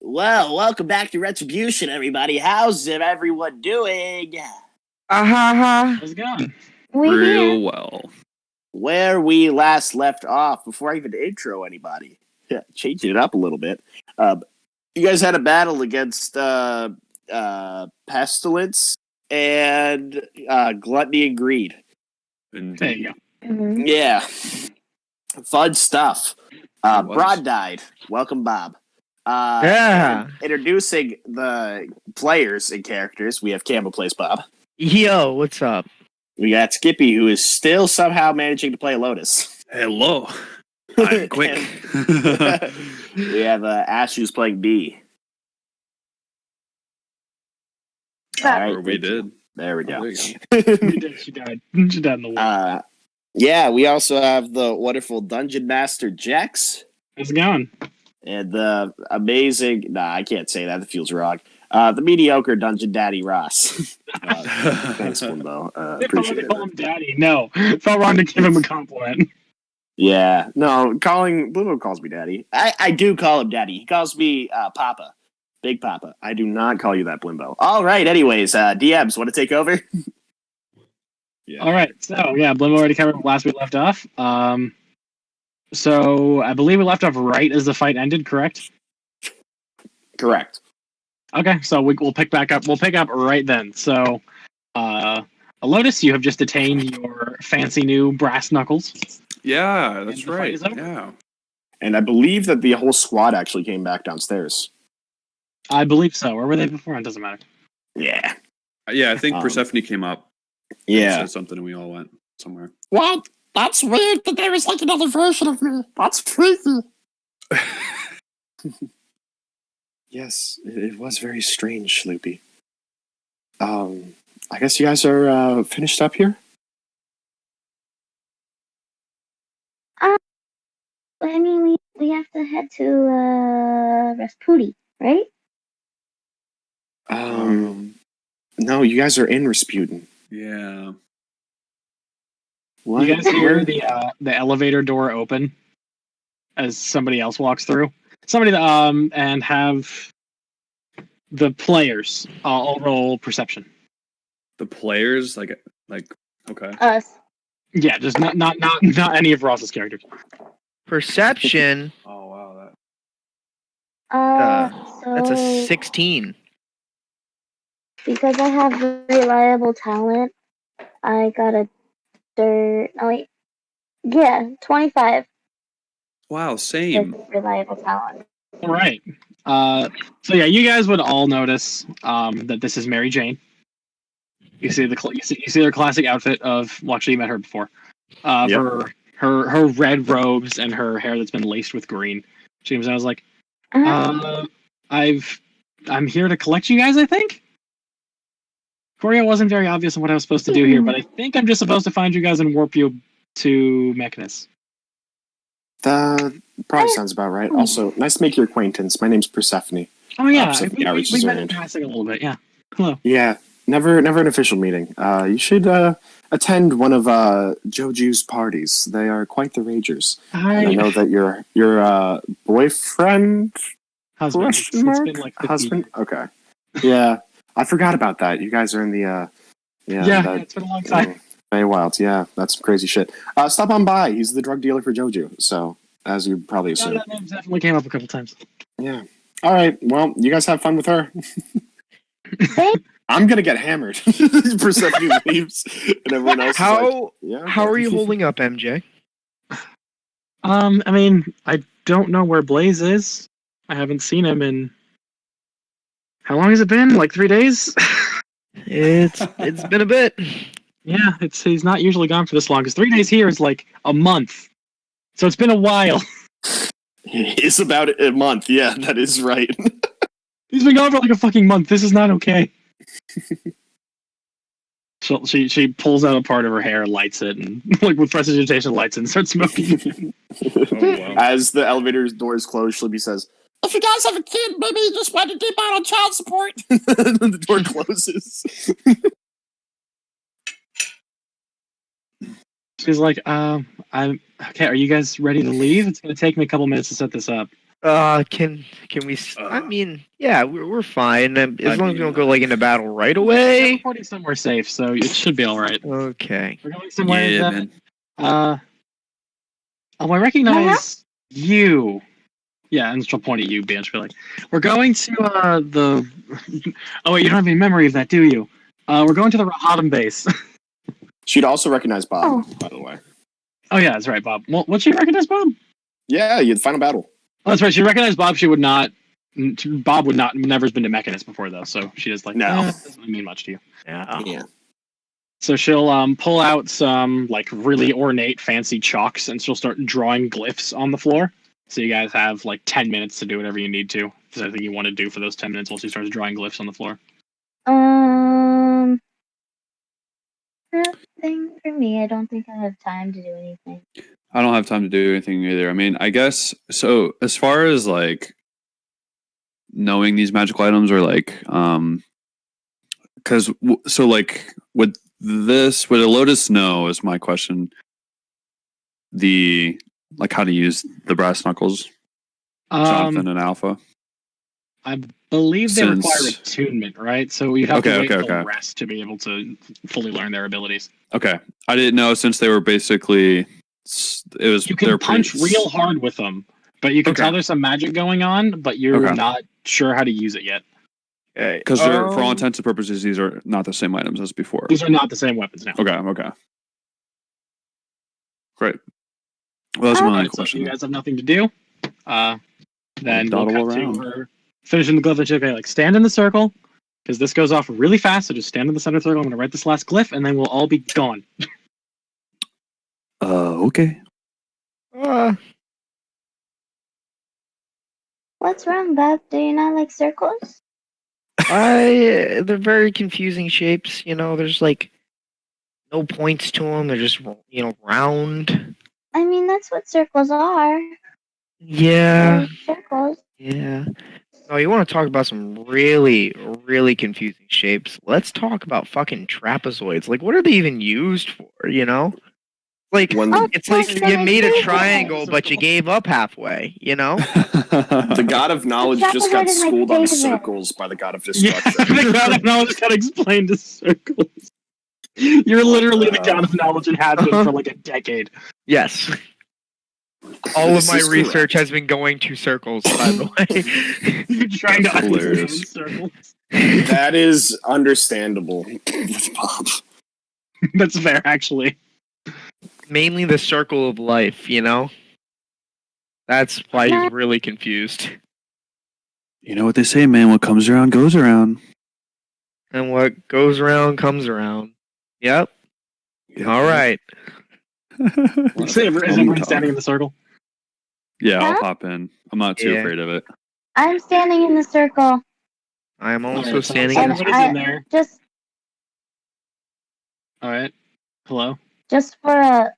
Well, welcome back to Retribution, everybody. How's everyone doing? How's it going? Real well. Where we last left off, before I even intro anybody, changing it up a little bit. You guys had a battle against Pestilence and Gluttony and Greed. There you go. Yeah. Fun stuff. Broad died. Welcome, Bob. Introducing the players and characters, we have Campbell plays Bob. Yo, what's up? We got Skippy, who is still somehow managing to play Lotus. Hello. I'm quick. We have Ash, who's playing B. All right, we did. There we go. She died. She died in the war. Yeah, we also have the wonderful Dungeon Master Jex. How's it going? And the amazing... Nah, I can't say that. That feels wrong. The mediocre Dungeon Daddy Ross. Thanks, Blimbo. Appreciate it. Call him Daddy. No, it felt wrong to give him a compliment. Yeah, no, Blimbo calls me Daddy. I do call him Daddy. He calls me Papa. Big Papa. I do not call you that, Blimbo. All right, anyways, DMs, want to take over? Yeah. All right, so, yeah, Blimbo already covered last we left off. So, I believe we left off right as the fight ended, correct? Correct. Okay, so we'll pick back up. We'll pick up right then. So, Lotus, you have just attained your fancy new brass knuckles. Yeah, that's right. Yeah. And I believe that the whole squad actually came back downstairs. I believe so. Where were they before? It doesn't matter. Yeah. Yeah, I think Persephone came up. Yeah. Said something and we all went somewhere. What? That's weird that there was like another version of me. That's creepy. Yes, it was very strange, Loopy. I guess you guys are finished up here? I mean, we have to head to Rasputi, right? No, you guys are in Rasputin. Yeah. What? You guys hear the elevator door open as somebody else walks through? And have the players all roll perception. The players, like okay. Us. Yeah, just not any of Ross's characters. Perception. Oh wow, That's a 16. Because I have reliable talent, I got a 25. Wow, same. Reliable talent. All right. So yeah, you guys would all notice that this is Mary Jane. You see you see her classic outfit of. Well, actually, you met her before. Yep. Her red robes and her hair that's been laced with green. She comes out. I was like, I'm here to collect you guys. I think. Coria wasn't very obvious on what I was supposed to do here, but I think I'm just supposed to find you guys and warp you to Mekanis. That probably sounds about right. Also, nice to make your acquaintance. My name's Persephone. Oh yeah, we met in passing a little bit. Yeah. Hello. Yeah, never an official meeting. You should attend one of Joju's parties. They are quite the ragers. I know that your boyfriend, husband. It's been like 15 husband. years. Okay. Yeah, I forgot about that. You guys are in the it's been a long time. Wilds, yeah, that's some crazy shit. Stop on by. He's the drug dealer for Joju. So, as you probably assume, that name definitely came up a couple times. Yeah. All right. Well, you guys have fun with her. I'm gonna get hammered. Persephone leaves, and everyone else. How are you holding up, MJ? I mean, I don't know where Blaze is. I haven't seen him in. How long has it been? Like 3 days? It's been a bit. Yeah, he's not usually gone for this long, because 3 days here is like a month. So it's been a while. It's about a month, yeah, that is right. He's been gone for like a fucking month. This is not okay. She pulls out a part of her hair, lights it, and like with prestidigitation lights it and starts smoking. Wow. As the elevator's doors close, Shlibby says, "If you guys have a kid, maybe you just want to dip out on child support." The door closes. She's like, I'm okay. Are you guys ready to leave? It's gonna take me a couple minutes to set this up. Can we? I mean, yeah, we're fine as long as we don't go like into battle right away. We're reporting somewhere safe, so it should be all right. Okay. We're going somewhere Yeah, that. man. Oh, I recognize you. Yeah, and she'll point at you, Banch. Be like, we're going to the. Oh wait, you don't have any memory of that, do you? We're going to the Rahadam base. She'd also recognize Bob, by the way. Oh yeah, that's right, Bob. Well, would she recognize Bob? Yeah, the final battle. Oh, that's right. She recognized Bob. She would not. Bob would not. Never's been to Mekanis before though, so she is like, No. it doesn't really mean much to you. Yeah. So she'll pull out some like really ornate, fancy chalks, and she'll start drawing glyphs on the floor. So you guys have like 10 minutes to do whatever you need to. Is there anything you want to do for those 10 minutes while she starts drawing glyphs on the floor? Nothing for me. I don't think I have time to do anything. I don't have time to do anything either. I mean, I guess so. As far as like knowing these magical items, or like, because so like would a Lotus know? Is my question. Like how to use the brass knuckles, Jonathan and Alpha. I believe they require attunement, right? So you have to wait till rest to be able to fully learn their abilities. Okay, I didn't know since they were basically. It was. You can punch real hard with them, but you can tell there's some magic going on, but you're not sure how to use it yet. Because for all intents and purposes, these are not the same items as before. These are not the same weapons now. Okay. Great. Well, that's my question. So if you guys have nothing to do, then we'll cut to her finishing the glyph. And she'll be like, stand in the circle, because this goes off really fast, so just stand in the center circle. I'm going to write this last glyph, and then we'll all be gone. Okay. What's wrong, Bob? Do you not like circles? They're very confusing shapes. There's like no points to them. They're just round. I mean, that's what circles are. Yeah. Circles. Yeah. Oh, you want to talk about some really, really confusing shapes? Let's talk about fucking trapezoids. Like, what are they even used for? Like, it's like you made a triangle, but you gave up halfway. The god of knowledge just got schooled on circles by the god of destruction. Yeah, the god of knowledge got explained to circles. You're literally the god of knowledge and have been for like a decade. Yes. All of my research has been going to circles, by the way. You're trying to understand circles. That is understandable with Bob. That's fair, actually. Mainly the circle of life, That's why he's really confused. You know what they say, man. What comes around goes around. And what goes around comes around. Yep. All right. Is everyone standing in the circle? Yeah, I'll pop in. I'm not too afraid of it. I'm standing in the circle. I'm also standing in the circle. in there. Just. All right. Hello. Just for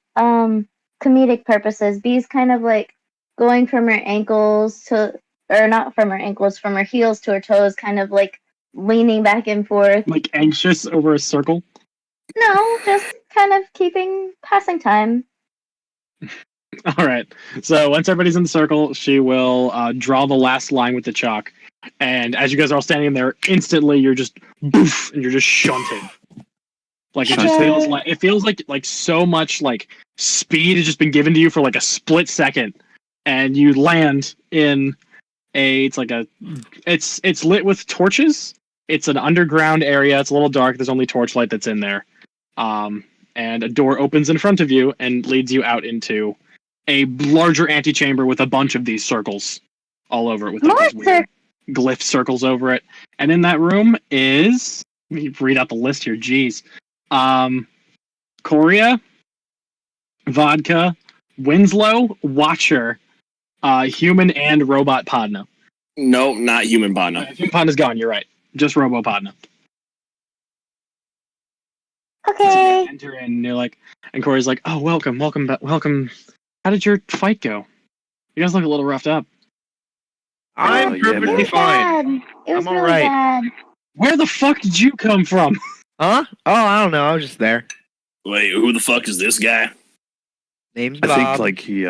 comedic purposes, Bee's kind of like going from her ankles to, or not from her ankles, from her heels to her toes, kind of like leaning back and forth. Like anxious over a circle? No, just kind of passing time. All right. So once everybody's in the circle, she will draw the last line with the chalk. And as you guys are all standing there, instantly you're just boof, and you're just shunted. Like it feels like so much like speed has just been given to you for like a split second, and you land in it's lit with torches. It's an underground area. It's a little dark. There's only torchlight that's in there. And a door opens in front of you and leads you out into a larger antechamber with a bunch of these circles all over it, with like these weird glyph circles over it. And in that room is, let me read out the list here. Jeez. Korea, Vodka, Winslow, Watcher, Human, and Robot Podno. No, not Human Podno. Human Podno's gone, you're right. Just Robo Podno. Okay. So enter in, and you're like, and Corey's like, oh, welcome. How did your fight go? You guys look a little roughed up. I'm perfectly fine. It was I'm really alright. bad. Where the fuck did you come from? Huh? Oh, I don't know. I was just there. Wait, who the fuck is this guy? Name's I Bob. think like he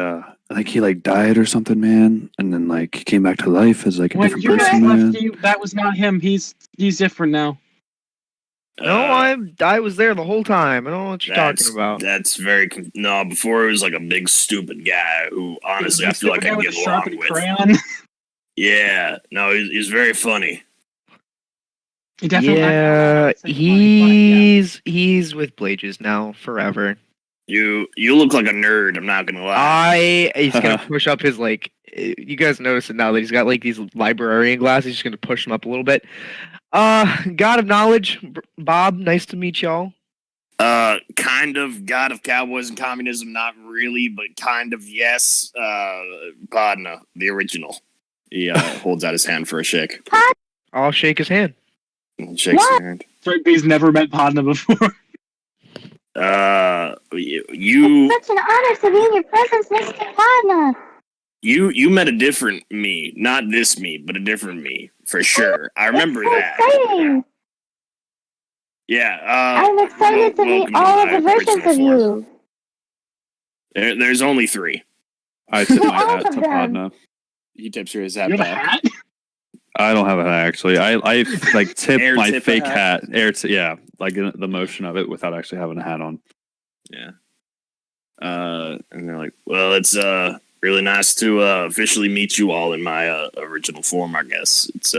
like he like died or something, man, and then like he came back to life as like a When different you person, guys man. left, that was not him. He's different now. No, I was there the whole time. I don't know what you're talking about. That's very no. Before it was like a big stupid guy who honestly I feel like I get along with. Crayon. Yeah, no, he's very funny. He definitely He's with Blages now forever. You look like a nerd. I'm not gonna lie. He's gonna push up his like. You guys notice it now that he's got like these librarian glasses. He's just gonna push them up a little bit. God of Knowledge, Bob. Nice to meet y'all. Kind of God of Cowboys and Communism, not really, but kind of yes. Podno, the original. He holds out his hand for a shake. I'll shake his hand. Shakes his hand. He's never met Podno before. You. It's such an honor to be in your presence, Mr. Podno. You met a different me, not this me, but a different me for sure. I remember that. Exciting. Yeah. I'm excited to meet all of the versions of you. There's only 3. I tip my All hat of to them. Podno. He tips her his hat You have a back. hat? I don't have a hat actually. I like tip Air my tip a fake hat? hat. Yeah, like the motion of it without actually having a hat on. Yeah. And they're like, well, it's really nice to officially meet you all in my original form, I guess. It's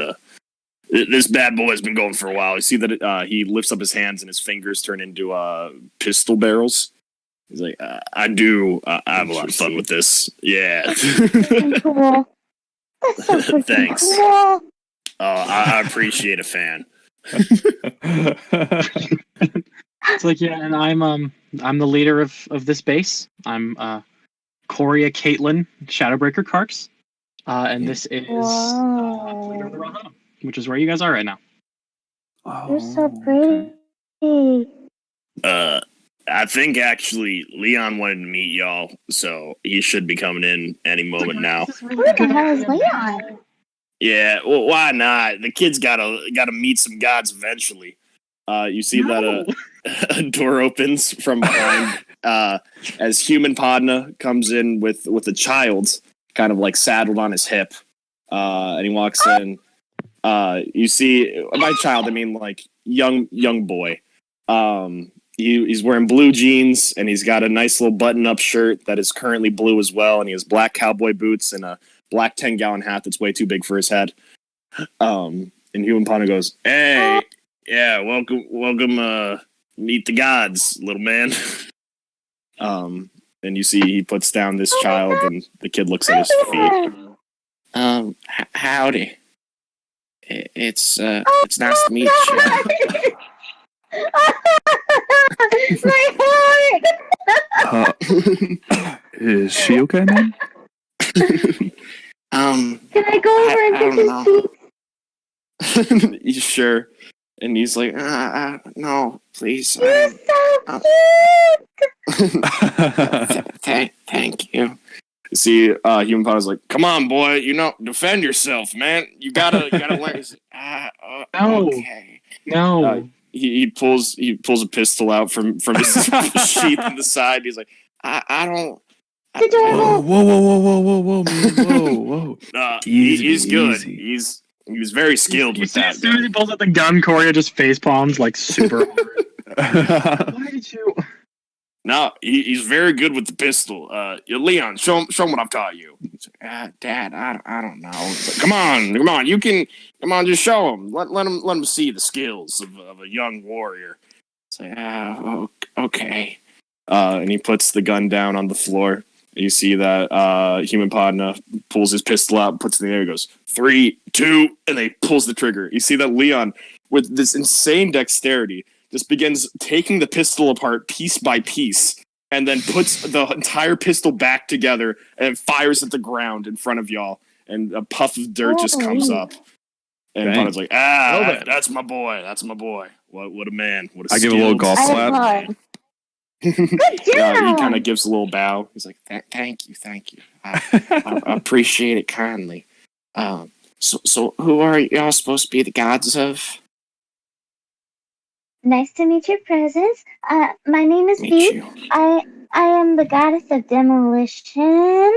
this bad boy has been going for a while. You see that he lifts up his hands and his fingers turn into pistol barrels. He's like, I have a lot of fun with this. Yeah. Freaking cool. That's so freaking Thanks. cool. I appreciate a fan. It's like, yeah, and I'm the leader of this base. I'm Coria Caitlin Shadowbreaker Karks. And this is leader of the Rohan, which is where you guys are right now. You're so pretty. I think actually Leon wanted to meet y'all, so he should be coming in any moment now. Who the hell is Leon? Yeah, well, why not? The kid's gotta meet some gods eventually. You see that a door opens from behind as human Podno comes in with a child, kind of like saddled on his hip, and he walks in. You see, by child I mean like young boy. He's wearing blue jeans and he's got a nice little button-up shirt that is currently blue as well, and he has black cowboy boots and a black 10-gallon hat that's way too big for his head. And Human Podno goes, "Hey, yeah, welcome, meet the gods, little man." And you see he puts down this child and the kid looks at his feet. Howdy. It's nice to meet you. My heart! Is she okay, man? Can I go over and kiss his feet? He's sure. And he's like, no, please. You're so cute! Thank you. See, Human Podno's like, come on, boy, defend yourself, man. You gotta learn. He's like, No. Okay. No. He pulls a pistol out from his sheath in the side. He's like, I don't. Whoa, man, whoa. He's good. Easy. He was very skilled You with see, that. as soon as he pulls out the gun, Coria just face palms like super hard. Why did you? No, he's very good with the pistol. Leon, show him what I've taught you. Like, Dad, I don't know. Like, come on, you can. Come on, just show him. Let him see the skills of a young warrior. It's like, okay. And he puts the gun down on the floor. You see that Human Podno pulls his pistol out, puts it in the air, goes 3, 2, and they pulls the trigger. You see that Leon, with this insane dexterity, just begins taking the pistol apart piece by piece, and then puts the entire pistol back together and fires at the ground in front of y'all. And a puff of dirt just comes up. And Podno's like, that's my boy. That's my boy. What a man. What a I give a little golf I clap. applaud. Good Yeah, he job! kind of gives a little bow. He's like, thank you. I appreciate it kindly. So who are y'all supposed to be the gods of? Nice to meet your presence. My name is Meet Bee. you. I am the goddess of demolition.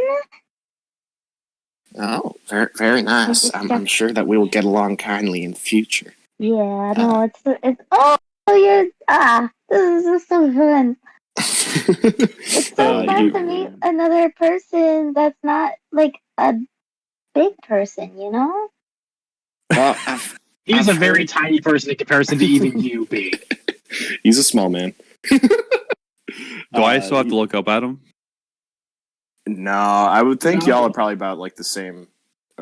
Oh, very, very nice. I'm sure that we will get along kindly in the future. Yeah, no, it's oh, you're this is so fun. It's so fun to meet another person that's not like a big person, you know? Well, He's a very tiny person in comparison to even you, B. He's a small man. Do I still have to look up at him? No, I would think No. y'all are probably about like the same,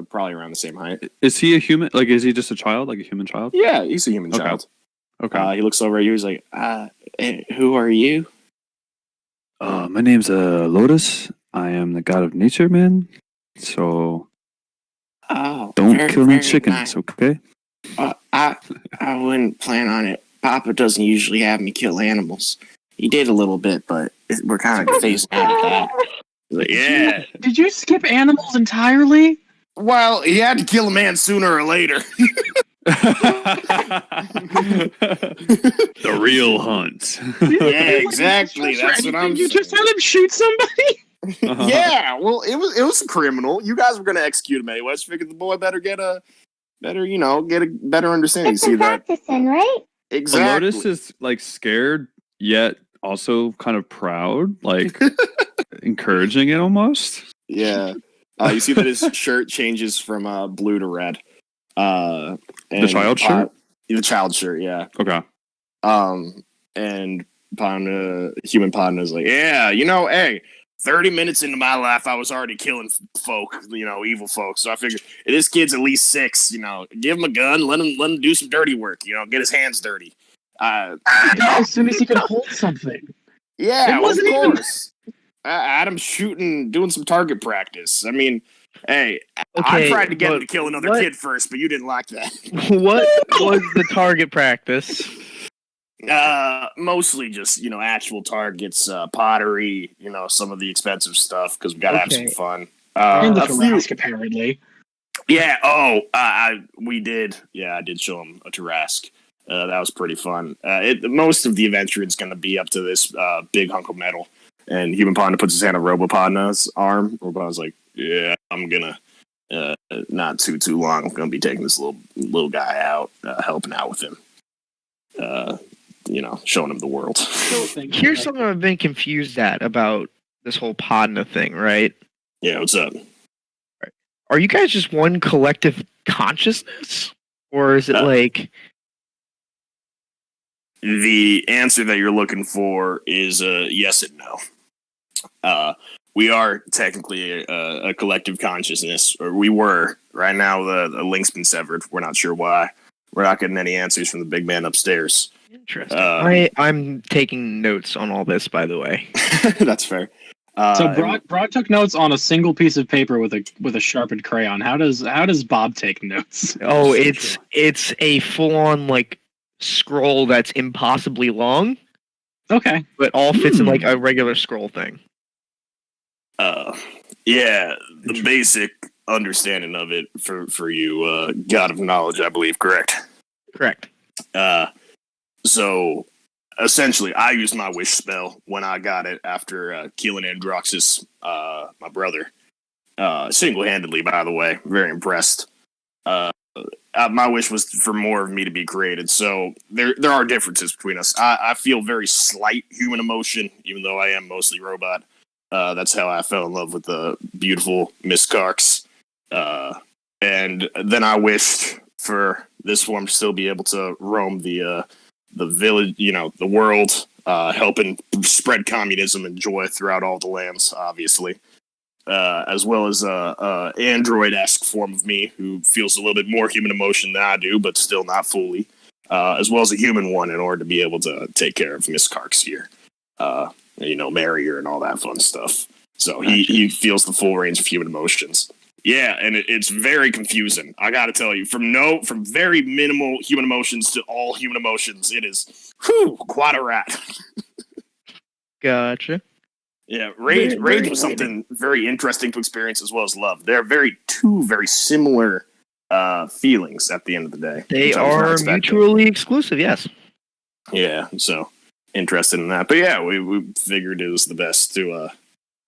probably around the same height. Is he a human? Like, is he just a child? Like a human child? Yeah, he's a human Okay. child. Okay. He looks over at you. He's like, "Who are you?" My name's Lotus. I am the god of nature, man. So Oh, don't kill any very chickens, nice. okay? I wouldn't plan on it. Papa doesn't usually have me kill animals. He did a little bit, but we're kind of phasing out of that. He's like, yeah. Did you skip animals entirely? Well, he had to kill a man sooner or later. The real hunt. Yeah, exactly. That's what I'm You saying. just had him shoot somebody? Yeah, well, it was a criminal. You guys were gonna execute him anyway. So figured the boy better get a better understanding. It's See a that practicing, right? exactly. Lotus is like scared yet also kind of proud, like encouraging it almost. Yeah. You see that his shirt changes from blue to red. The child shirt? The child shirt, yeah. Okay. And human Podno is like, yeah, hey, 30 minutes into my life, I was already killing folk, evil folk. So I figured, this kid's at least 6, give him a gun, let him do some dirty work, get his hands dirty. As soon as he could hold something. Yeah, It wasn't of even- course. Adam's doing some target practice. I mean, hey, I Okay, tried to get him but to kill another what- kid first, but you didn't like that. What was the target practice? Mostly just, actual targets, pottery, some of the expensive stuff, because we got to have some Okay. fun. And the A few- Tarrasque, apparently. Yeah, we did. Yeah, I did show him a Tarrasque. That was pretty fun. Most of the adventure is going to be up to this big hunk of metal. And Human Podno puts his hand on Robopodno's arm. Robopodno's like, yeah, I'm going to, not too long, I'm going to be taking this little guy out, helping out with him. Showing him the world. Here's something I've been confused at about this whole Podno thing, right? Yeah, what's up? Are you guys just one collective consciousness? Or is it like... The answer that you're looking for is yes and no. We are technically a collective consciousness, or we were. Right now, the link's been severed. We're not sure why. We're not getting any answers from the big man upstairs. Interesting. I'm taking notes on all this, by the way. That's fair. So Broad took notes on a single piece of paper with a sharpened crayon. How does Bob take notes? Oh, it's a full-on, like, scroll that's impossibly long, Okay. but all fits in, like, a regular scroll thing. Yeah, the basic understanding of it for you, God of Knowledge, I believe, correct? Correct. So, essentially, I used my wish spell when I got it after killing Androxus, my brother. Single-handedly, by the way. Very impressed. My wish was for more of me to be created, so there are differences between us. I feel very slight human emotion, even though I am mostly robot. That's how I fell in love with the beautiful Miss Karks. And then I wished for this form to still be able to roam the village, the world, helping spread communism and joy throughout all the lands, obviously. As well as a android-esque form of me who feels a little bit more human emotion than I do, but still not fully. As well as a human one in order to be able to take care of Miss Karks here. Marry her and all that fun stuff. So he feels the full range of human emotions. Yeah, and it's very confusing. I gotta tell you, from very minimal human emotions to all human emotions, it is quite a rat. Gotcha. Yeah, rage was something very interesting to experience as well as love. They're two very similar feelings at the end of the day. They which I was not are expecting. mutually exclusive, yes. Yeah, so interested in that. But yeah, we figured it was the best to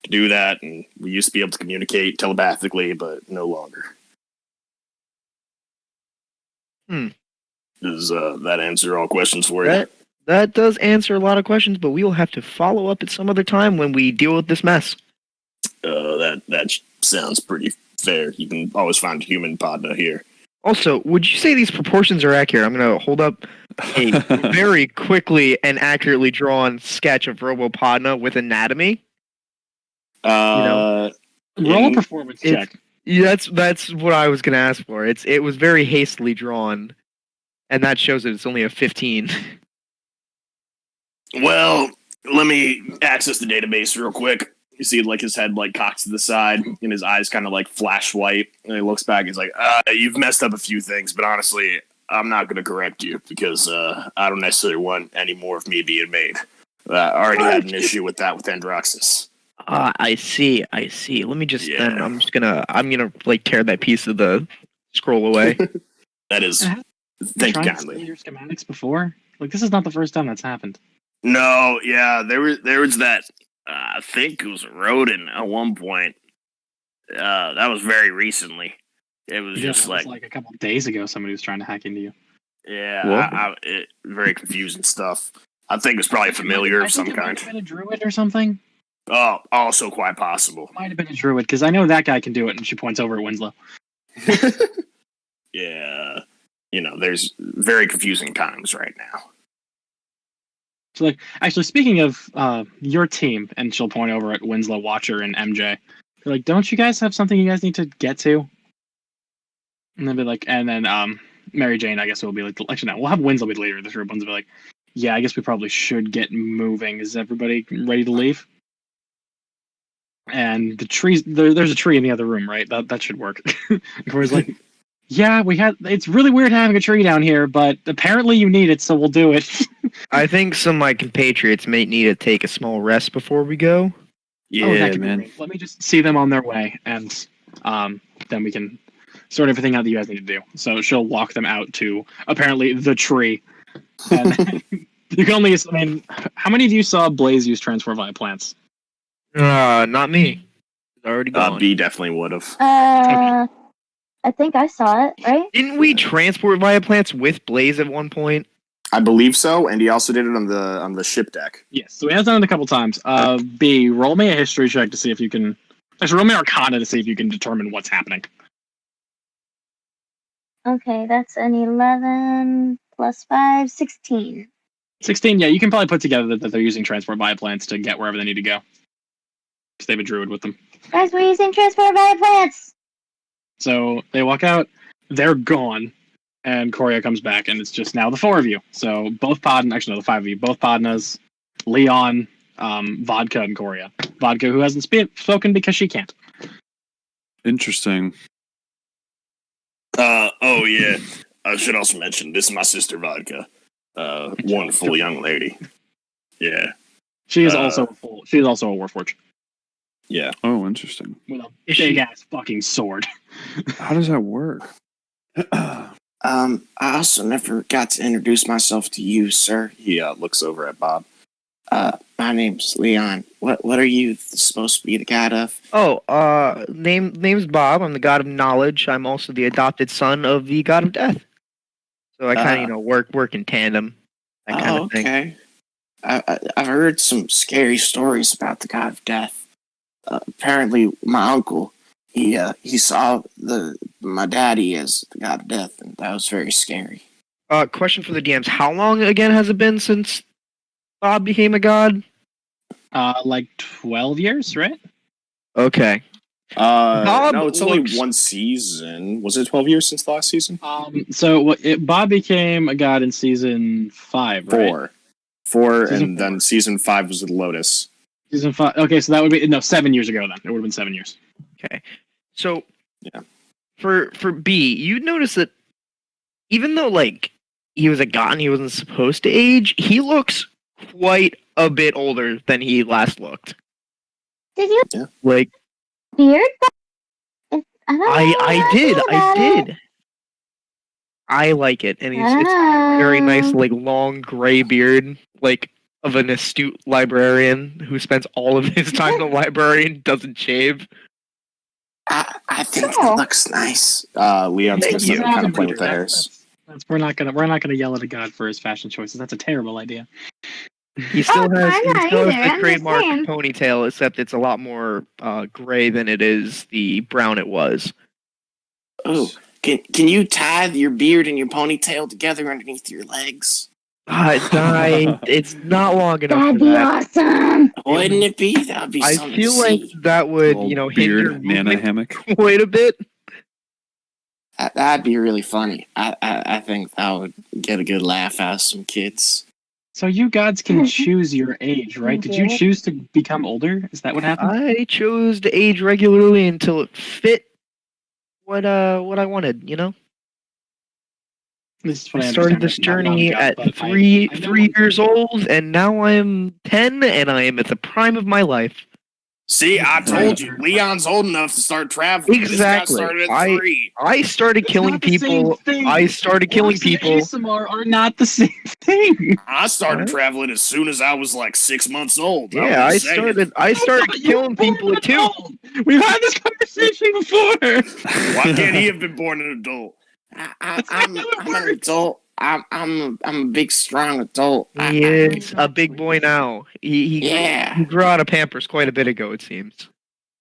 do that, and we used to be able to communicate telepathically, but no longer. Does that answer all questions for you? That does answer a lot of questions, but we will have to follow up at some other time when we deal with this mess. That sounds pretty fair. You can always find a human Podno here. Also, would you say these proportions are accurate? I'm going to hold up a very quickly and accurately drawn sketch of Robopodno with anatomy. Roll a performance check. Yeah, that's what I was going to ask for. It was very hastily drawn, and that shows that it's only a 15. Well, let me access the database real quick. You see, like, his head, like, cocks to the side, and his eyes kind of, like, flash white, and he looks back, he's like, you've messed up a few things, but honestly, I'm not going to correct you, because I don't necessarily want any more of me being made. I already had an issue with that with Androxus. I see. Let me just, then I'm gonna, like, tear that piece of the scroll away. That is, thank you kindly. Your schematics before? Like, this is not the first time that's happened. No, yeah, there was that. I think it was a rodent at one point. That was very recently. It was just like a couple of days ago. Somebody was trying to hack into you. Yeah, very confusing stuff. I think it's probably familiar of some kind. Might have been a druid or something. Oh, also quite possible. Might have been a druid because I know that guy can do it. And she points over at Winslow. Yeah, there's very confusing times right now. So, like, actually, speaking of your team, and she'll point over at Winslow, Watcher, and MJ. They're like, don't you guys have something you guys need to get to? And they'll be like, and then Mary Jane, I guess, will be like, actually, no, we'll have Winslow be the leader of this group. Winslow will be like, yeah, I guess we probably should get moving. Is everybody ready to leave? And the trees, there's a tree in the other room, right? That should work. Corey's like, yeah, it's really weird having a tree down here, but apparently you need it, so we'll do it. I think some of my compatriots may need to take a small rest before we go. Yeah, man. Let me just see them on their way, and then we can sort everything out that you guys need to do. So she'll walk them out to, apparently, the tree. And you can only, how many of you saw Blaze use transfer via plants? Not me. It's already gone. B definitely would have. I think I saw it, right? Didn't we transport via plants with Blaze at one point? I believe so, and he also did it on the ship deck. Yes, so he has done it a couple times. B, roll me a history check to see if you can... Actually, roll me Arcana to see if you can determine what's happening. Okay, that's an 11 plus 5, 16. 16, yeah, you can probably put together that they're using transport via plants to get wherever they need to go. Because they have a druid with them. Guys, we're using transport via plants! So they walk out, they're gone, and Coria comes back, and it's just now the four of you. So both Podnos, actually no, the five of you, both Podnos, Leon, Vodka, and Coria. Vodka, who hasn't spoken because she can't. Interesting. Oh yeah. I should also mention, this is my sister Vodka. Wonderful young lady. Yeah. She is also a Warforged. Yeah. Oh, interesting. With a big ass fucking sword. How does that work? I also never got to introduce myself to you, sir. He looks over at Bob. My name's Leon. What are you supposed to be the god of? Oh, name's Bob. I'm the god of knowledge. I'm also the adopted son of the god of death. So I kind of, work in tandem. That kind of thing. Okay. I've heard some scary stories about the god of death. Apparently, my uncle, he saw my daddy as the god of death, and that was very scary. Question for the DMs: how long again has it been since Bob became a god? Like 12 years, right? Okay. No, it's only one season. Was it 12 years since the last season? So Bob became a god in season 5, right? Four, and then season 5 was with Lotus. Season 5. Okay, so that would be 7 years ago. Then it would have been 7 years. Okay, so yeah, for B, you notice that even though he was a god and he wasn't supposed to age, he looks quite a bit older than he last looked. Did you beard? I did. I like it, and it's very nice, long gray beard. of an astute librarian who spends all of his time in the library and doesn't shave. I think Oh. it looks nice. Leon's Thank just you. kind of playing with the hairs. We're not gonna yell at a god for his fashion choices. That's a terrible idea. He still I'm has not the either, I'm just trademark saying. ponytail, except it's a lot more gray than it is the brown it was. Oh, can you tie your beard and your ponytail together underneath your legs? It's not long enough That'd for be that. awesome. Wouldn't it be? That'd be I something feel to like see. that would, Little hinder beard nana movement hammock. quite a bit. That'd be really funny. I think that would get a good laugh out of some kids. So you gods can choose your age, right? Did you choose to become older? Is that what happened? I chose to age regularly until it fit what I wanted, This is what I I started understand, this like, not journey God, at but three I know what years you're saying. old, and now I'm 10, and I am at the prime of my life. See, I told you, Right. Leon's old enough to start traveling. Exactly. This guy started at 3. I started killing It's not the same people. thing. I started killing Orcs and people. ASMR are not the same thing. I started Huh? traveling as soon as I was like 6 months old. Yeah, I I'm just saying. started killing people at 2. We've had this conversation before. Why can't he have been born an adult? I'm an adult. I'm a big, strong adult. He is a big boy now. He Yeah, grew out of Pampers quite a bit ago, it seems.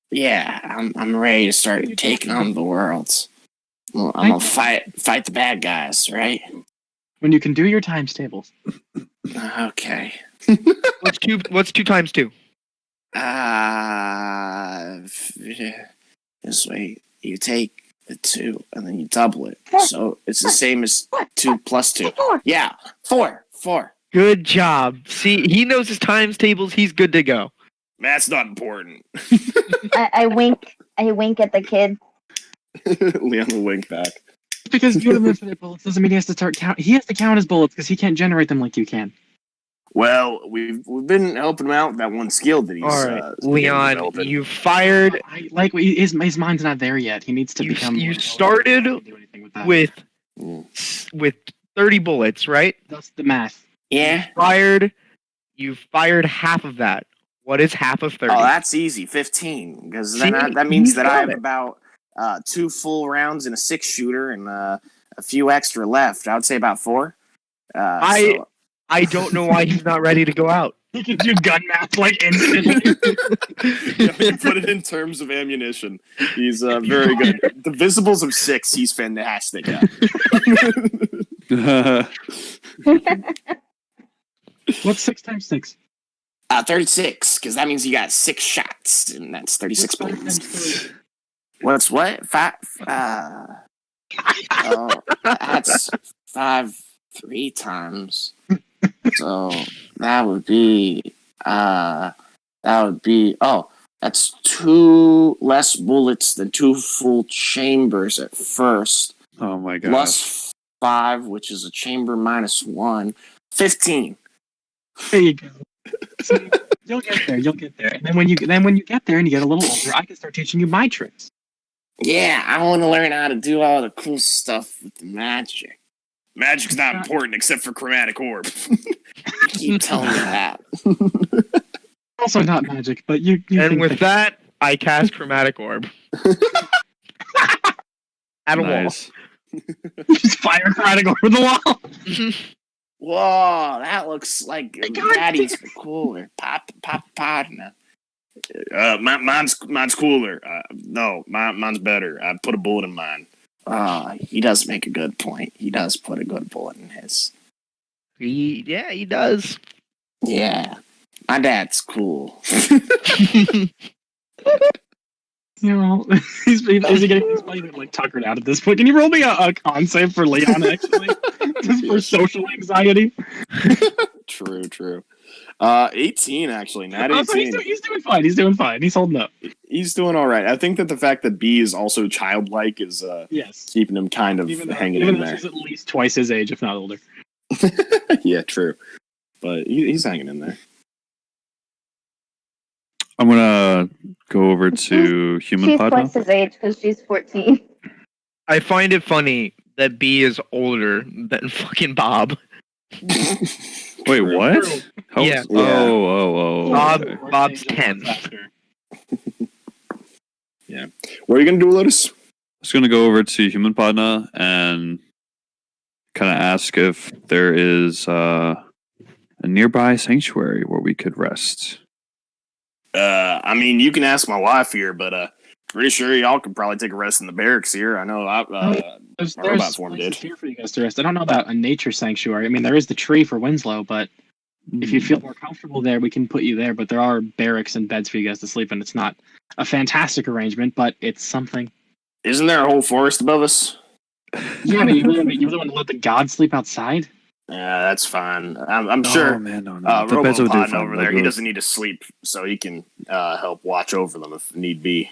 yeah. I'm ready to start taking on the world. I'm gonna fight the bad guys, right? When you can do your times tables. Okay. What's 2 times 2? This way, you take the 2 and then you double it. So it's the same as 2 plus 2. Yeah, 4. Good job. See, he knows his times tables. He's good to go. That's not important. I wink at the kid. Leon will wink back. Because you have infinite bullets doesn't mean he has to start count. He has to count his bullets because he can't generate them like you can. Well, we've been helping him out with that one skill that he's. All right, Leon, you fired His mind's not there yet. He needs to become. You more started intelligent to do anything with that. with 30 bullets, right? That's the math. Yeah. You fired half of that. What is half of 30? Oh, that's easy. 15. Because See, that means he's that I got have it. about 2 full rounds in a 6-shooter and a few extra left. I would say about 4. I don't know why he's not ready to go out. He can do gun math like instantly. Yeah, put it in terms of ammunition. He's very good. The visibles of 6, he's fantastic at. What's 6 times 6? 36, because that means you got 6 shots, and that's 36 What's 5 bullets. times 3? What's what? 5? That's 5 3 times. So that would be that's 2 less bullets than 2 full chambers at first. Oh my god. Plus 5, which is a chamber minus 1. 15. There you go. So you'll get there. And then when you get there and you get a little older, I can start teaching you my tricks. Yeah, I want to learn how to do all the cool stuff with the magic. Magic's not important except for chromatic orb. You keep telling me that. Also not magic, but you And with that, I cast chromatic orb. At a Nice. just fire chromatic over the wall. wall. Whoa, that looks like God Daddy's cooler. Pop, Podno. Mine's cooler. No, mine's better. I put a bullet in mine. He does make a good point. He does put a good bullet in his. He does. Yeah, my dad's cool. You know, is he getting like tuckered out at this point? Can you roll me a con save for Leon actually, just for social anxiety? True. 18 actually, not 18. He's doing fine. He's holding up. He's doing all right. I think that the fact that B is also childlike is Yes, keeping him kind of hanging even in though there. she's at least twice his age, if not older. Yeah, true. But he's hanging in there. I'm gonna go over to Human She's Podno. twice his age because she's 14. I find it funny that B is older than fucking Bob. Wait, True. what? How- Yeah. Oh. Okay. Bob's 10. What are you gonna do, Lotus? I was gonna go over to Human Podna and kind of ask if there is a nearby sanctuary where we could rest. I mean, you can ask my wife here, but pretty sure y'all could probably take a rest in the barracks here. I know There's my robot form places did. here for you guys to rest. I don't know about a nature sanctuary. I mean, there is the tree for Winslow, but if you feel more comfortable there, we can put you there. But there are barracks and beds for you guys to sleep in. It's not a fantastic arrangement, but it's something. Isn't there a whole forest above us? Yeah, but you really want to let the gods sleep outside? Yeah, that's fine. I'm sure. Oh man, no. The beds will do Robopod fine. over there, he doesn't need to sleep, so he can help watch over them if need be.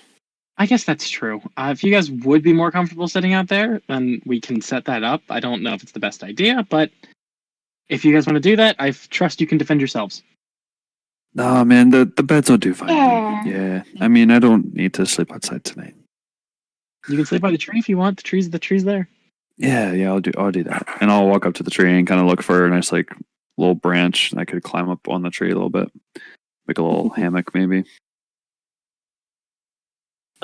I guess that's true. If you guys would be more comfortable sitting out there, then we can set that up. I don't know if it's the best idea, but if you guys want to do that, I trust you can defend yourselves. No, man, the beds will do fine. Yeah. Yeah. I mean, I don't need to sleep outside tonight. You can sleep by the tree if you want. The tree's there. Yeah, I'll do that. And I'll walk up to the tree and kind of look for a nice like little branch and I could climb up on the tree a little bit. Make a little hammock maybe.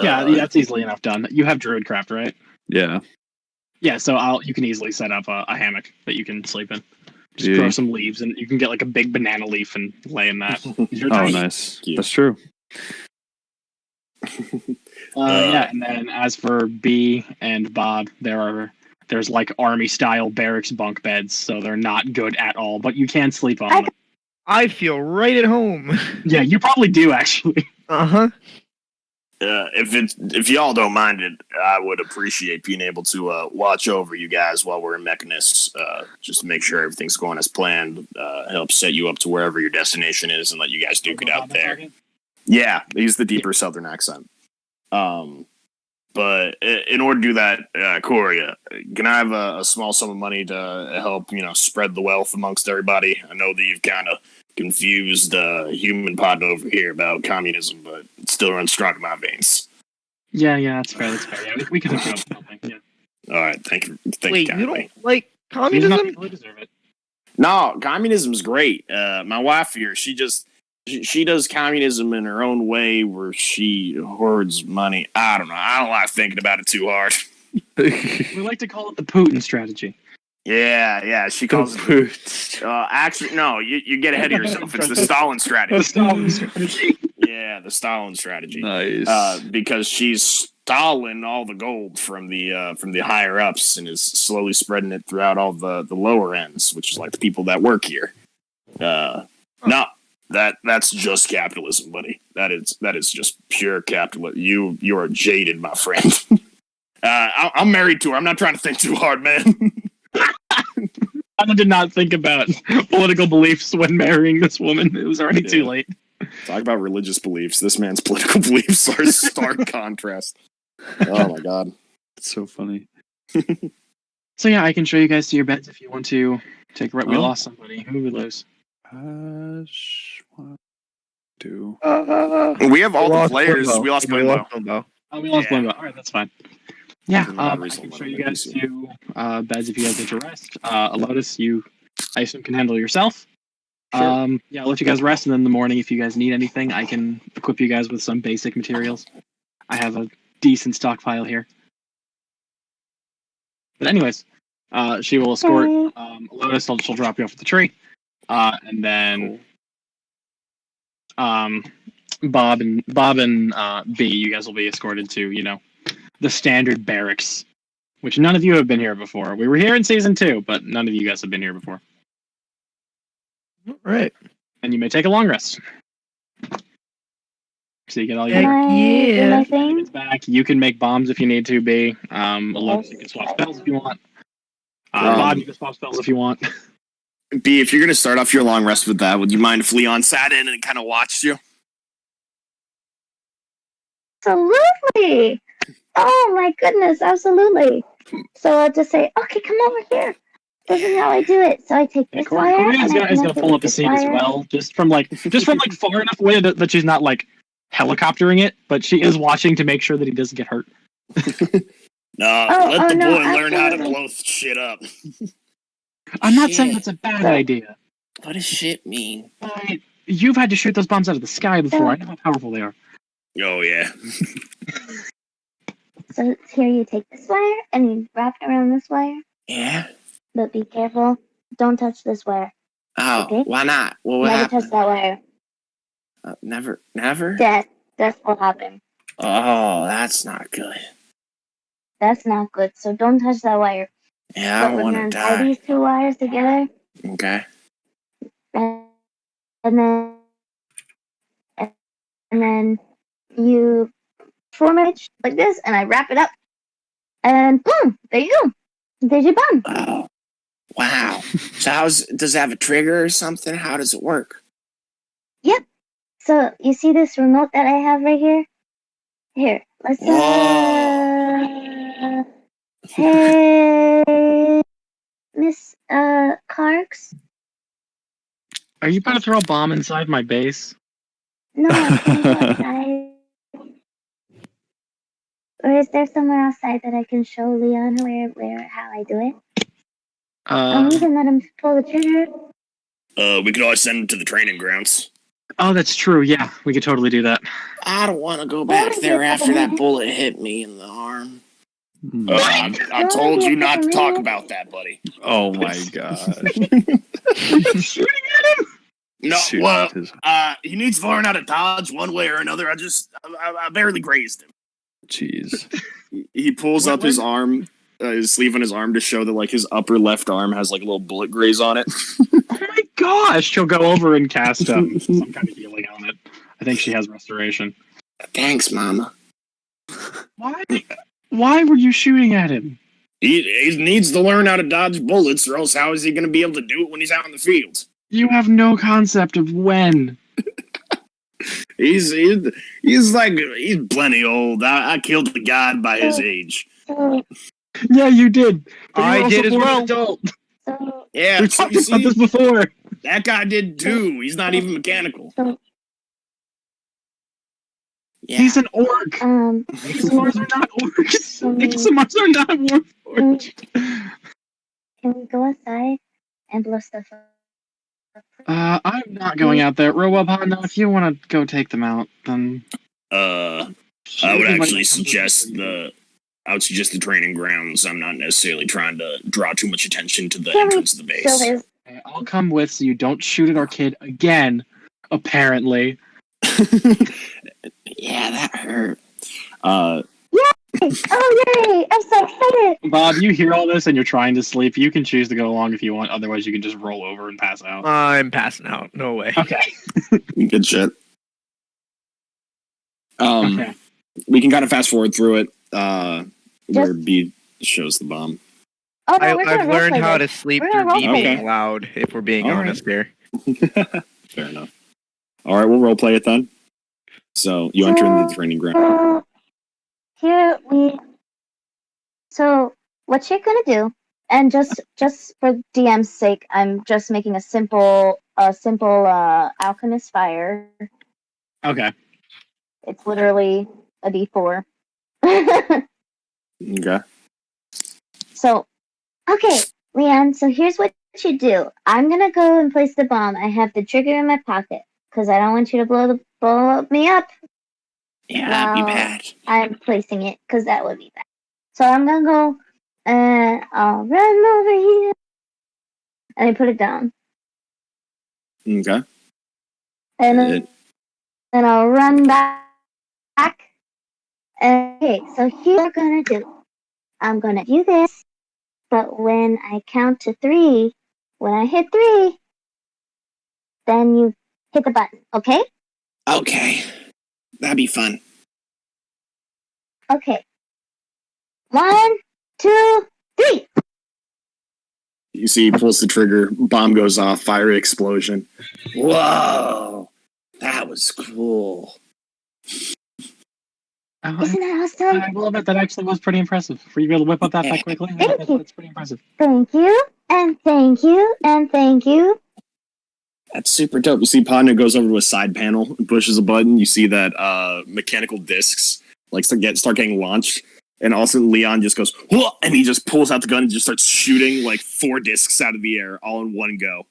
Yeah, that's easily enough done. You have Druidcraft, right? Yeah. Yeah, so you can easily set up a hammock that you can sleep in. Just Yeah. grow some leaves, and you can get like a big banana leaf and lay in that. Your Oh, turn. nice. Cute. That's true. Yeah, and then as for B and Bob, there's like army style barracks bunk beds, so they're not good at all, but you can sleep on them. I feel right at home. Yeah, you probably do actually. Uh-huh. If y'all don't mind it, I would appreciate being able to watch over you guys while we're in Mekanis, just to make sure everything's going as planned. Help set you up to wherever your destination is, and let you guys duke it out there. Yeah, use the deeper southern accent. But in order to do that, Corey, can I have a small sum of money to help, spread the wealth amongst everybody? I know that you've kind of confused Human Podno over here about communism, but it still runs strong in my veins. Yeah, that's fair. Yeah, we can hook up something. Yeah. All right, thank you. Wait, kindly. you don't like These communism? people deserve it. No, communism's great. My wife here, she does communism in her own way, where she hoards money. I don't know. I don't like thinking about it too hard. We like to call it the Putin strategy. Yeah. She calls it. Actually, no. You get ahead of yourself. It's the Stalin strategy. The Stalin strategy. Yeah, the Stalin strategy. Nice. Because she's stalling all the gold from the higher ups and is slowly spreading it throughout all the lower ends, which is like the people that work here. No, that's just capitalism, buddy. That is just pure capitalism. You are jaded, my friend. I'm married to her. I'm not trying to think too hard, man. I did not think about political beliefs when marrying this woman. It was already too late. Talk about religious beliefs. This man's political beliefs are a stark contrast. Oh my god. That's so funny. So yeah, I can show you guys to your beds if you want to take a We Oh. lost somebody. Who did we lose? Do. We have all the players. We lost Blimbo. Oh, we lost Yeah. Blimbo. All right, that's fine. Yeah, Doesn't matter, I he's can the show one you that guys PC. to beds if you guys need to rest. Lotus, you, I assume, can handle yourself. Sure. Yeah, I'll let you guys rest, and then in the morning, if you guys need anything, I can equip you guys with some basic materials. I have a decent stockpile here. But anyways, she will escort Lotus. She'll drop you off at the tree, and then Bob and B, you guys will be escorted to the standard barracks, which none of you have been here before. We were here in season 2, but none of you guys have been here before. Right. And you may take a long rest. So you get all your Can I do my thing? shenanigans back. You can make bombs if you need to, B. Lotus, you can swap spells if you want. Bob, you can swap spells if you want. B, if you're gonna start off your long rest with that, would you mind if Leon sat in and kind of watched you? Absolutely. Oh my goodness, absolutely. So I'll just say, okay, come over here. This is how I do it. So I take this wire. Corey is and I gonna connect it pull with up the this scene as wire. well, just from far enough away that she's not like helicoptering it, but she is watching to make sure that he doesn't get hurt. No, Oh, let the no, boy learn how to absolutely. blow shit up. I'm not saying Shit. that's a bad idea. What does shit mean? You've had to shoot those bombs out of the sky before. I know how powerful they are. Oh, yeah. So here you take this wire and you wrap it around this wire. Yeah? But be careful. Don't touch this wire. Oh, Okay. why not? What would Never happen? touch that wire. Never? Death. Death will happen. Oh, that's not good. That's not good. So don't touch that wire. Yeah, I But don't we're want gonna to tie die. these two wires together, Okay. and then you form it like this, and I wrap it up, and boom! There you go. There's your bomb. Oh, wow. So does it have a trigger or something? How does it work? So you see this remote that I have right here? Here, let's Whoa. hey, Miss Karks. Are you about to throw a bomb inside my base? No, I can't go outside. Or is there somewhere outside that I can show Leon how I do it? You can let him pull the trigger. We could always send him to the training grounds. Oh, that's true. Yeah, we could totally do that. I don't want to go back there after that bullet hit me in the arm. I told you not to talk about that, buddy. Oh my god. Shooting at him? No, Shoot well, his- he needs to learn how to dodge one way or another. I barely grazed him. Jeez. He pulls up his arm, his sleeve on his arm to show that like his upper left arm has like a little bullet graze on it. Oh my gosh! She'll go over and cast some kind of healing on it. I think she has restoration. Thanks, Mama. Why were you shooting at him? He needs to learn how to dodge bullets, or else how is he going to be able to do it when he's out in the field? You have no concept of when. He's plenty old. I killed the god by his age. So, Yeah, you did. But you I were also did as born an well. Adult. so, Yeah, We so talked you about see, this before. that guy did too. He's not even mechanical. so, Yeah. He's an orc. ASMRs are not orcs. ASMRs are not warforged. can we go outside and blow stuff up? I'm not going out there. Robopanda, if you want to go take them out, then... I would actually suggest the training grounds. I'm not necessarily trying to draw too much attention to the entrance of the base. So there's Okay, I'll come with so you don't shoot at our kid again, apparently. Yeah, that hurt. oh yay! I'm so excited. Bob, you hear all this and you're trying to sleep. You can choose to go along if you want. Otherwise, you can just roll over and pass out. I'm passing out. No way. Okay. Good shit. Okay. We can kind of fast forward through it. Where Just- B shows the bomb. Oh no, we're I've gonna learned roleplay how this. to sleep We're through gonna me roleplay being it. loud, if we're being All right. honest here. Fair enough. All right, we'll role play it then. So you enter into the training ground. Here we. So what you're gonna do, and just for DM's sake, I'm just making a simple alchemist fire. Okay. It's literally a D4. Okay. So, okay, Leanne. So here's what you do. I'm gonna go and place the bomb. I have the trigger in my pocket because I don't want you to blow me up. Yeah, that'd be Wow. bad. I'm placing it because that would be bad. So I'm gonna go and I'll run over here and I put it down. Okay. And It- then I'll run back. Okay, so here's what I'm gonna do. I'm gonna do this, but when I count to 3, when I hit 3, then you hit the button, okay? Okay. That'd be fun. Okay. 1, 2, 3. You see, he pulls the trigger, bomb goes off, fiery explosion. Whoa! That was cool. Isn't that awesome? I will admit that actually was pretty impressive. For you to be able to whip up that quickly, Thank you. that's pretty impressive. Thank you, and thank you, and thank you. That's super dope. You see Podno goes over to a side panel and pushes a button. You see that mechanical discs like start getting launched. And also Leon just goes, "Whoa!" And he just pulls out the gun and just starts shooting like 4 discs out of the air all in one go.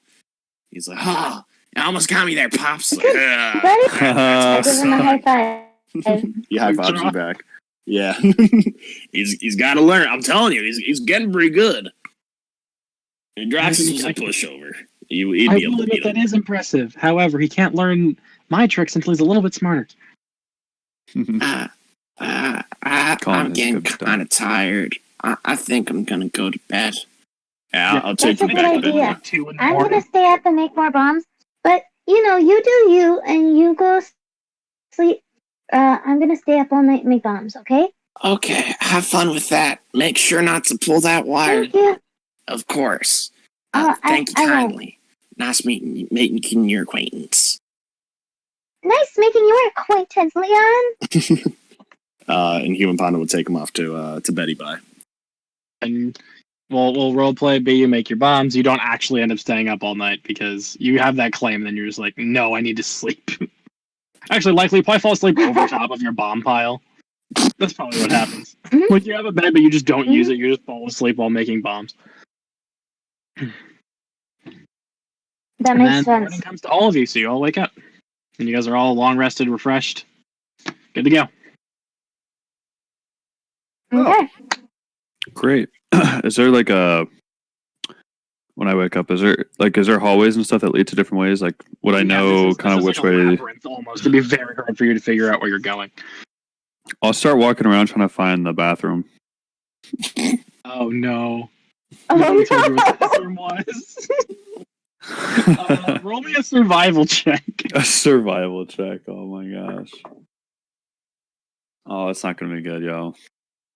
He's like, oh, you almost got me there, Pops. Like, Buddy, that's I give him a high five. He high fives you back. Yeah. he's got to learn. I'm telling you, he's getting pretty good. And Draxus was a pushover. He'd be I able will to admit beat him. that is impressive. However, he can't learn my tricks until he's a little bit smarter. I'm getting kind of tired. I think I'm gonna go to bed. Yeah, I'll take That's you a back good to bed. idea. I'm gonna stay up and make more bombs. But you do you, and you go sleep. I'm gonna stay up all night and make bombs. Okay? Okay, have fun with that. Make sure not to pull that wire. Thank you. Of course. Thank you kindly. Nice making your acquaintance. Nice making your acquaintance, Leon. And Human Panda will take him off to Betty Bye. And we'll roleplay B, you make your bombs. You don't actually end up staying up all night because you have that claim, and then you're just like, no, I need to sleep. Actually, likely, you probably fall asleep over top of your bomb pile. That's probably what happens. Mhm. Like, you have a bed, but you just don't use it. You just fall asleep while making bombs. That And makes then sense. morning comes to all of you, so you all wake up. And you guys are all long rested, refreshed. Good to go. Okay. Great. Is there like a when I wake up? Is there hallways and stuff that lead to different ways? Like, would I know kind of which like a way? labyrinth almost. It'd be very hard for you to figure out where you're going. I'll start walking around trying to find the bathroom. Oh no! Oh, Nobody told you no. what the bathroom was. Roll me a survival check. A survival check. Oh my gosh. Oh, it's not gonna be good, yo.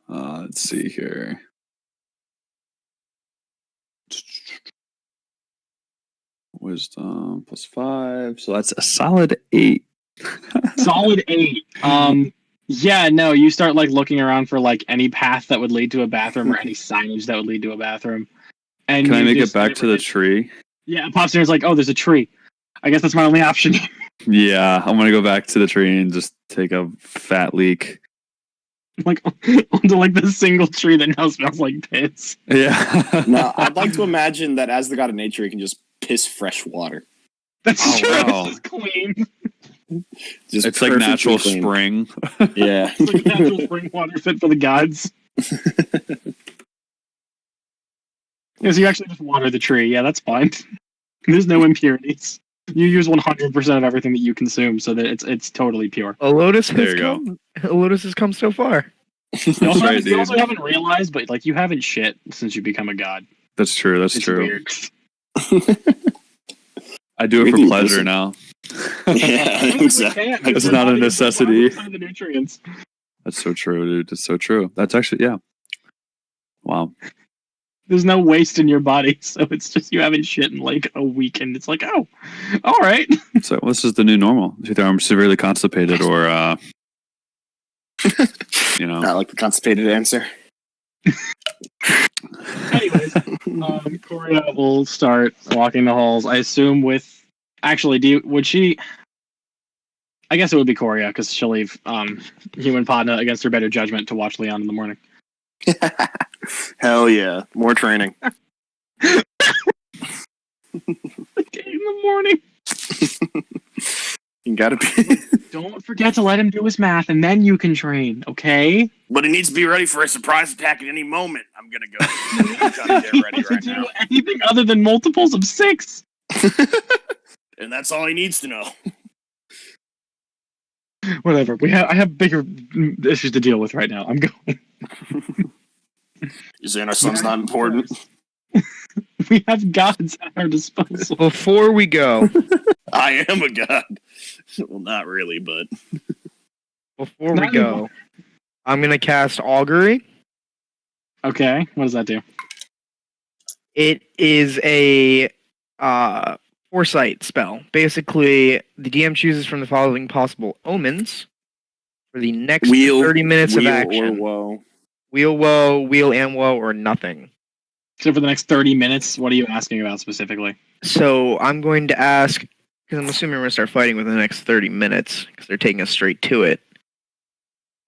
Let's see here. Wisdom +5, so that's a solid 8. Solid 8. Yeah, no, you start like looking around for like any path that would lead to a bathroom or any signage that would lead to a bathroom. And Can I you make it just back to the tree? Yeah, it pops in. It's like, oh, there's a tree. I guess that's my only option. Yeah, I'm gonna go back to the tree and just take a fat leak. Like onto like the single tree that now smells like piss. Yeah. No, I'd like to imagine that as the god of nature, he can just piss fresh water. That's Oh, true. wow. It's just clean. Just It's like perfectly natural clean. spring. Yeah. It's like natural spring water fit for the gods. Yeah, so you actually just water the tree. Yeah, that's fine. There's no impurities. You use 100% of everything that you consume, so that it's totally pure. A lotus There has you go. come. A lotus has come so far. You also, right, you also dude. haven't realized, but like you haven't shit since you become a god. That's true. That's It's true. weird. I do it for Really pleasure listen. now. Yeah, exactly. It's not a necessity. The nutrients. That's so true, dude. It's so true. That's actually, yeah. Wow. There's no waste in your body, so it's just you haven't shit in like a week, and it's like, oh, all right. So this is the new normal. Either I'm severely constipated or, Not like the constipated answer. Anyways, Coria will start walking the halls. I assume with actually, would she? I guess it would be Coria because she'll leave Human Podno against her better judgment to watch Leon in the morning. Hell yeah. More training. In the morning. You gotta be. Don't forget to let him do his math, and then you can train. Okay. But he needs to be ready for a surprise attack at any moment. I'm gonna go. I'm trying to get ready To right do now. anything other than multiples of 6. And that's all he needs to know. Whatever. I have bigger issues to deal with right now. I'm going. You're saying our son's not important? We have gods at our disposal. Before we go, I am a god. Well, not really, but before we Not go, anymore. I'm gonna cast Augury. Okay. What does that do? It is a foresight spell. Basically, the DM chooses from the following possible omens for the next 30 minutes of action. or woe. Wheel woe, wheel and woe, or nothing. So for the next 30 minutes, what are you asking about specifically? So I'm going to ask, because I'm assuming we're going to start fighting within the next 30 minutes, because they're taking us straight to it.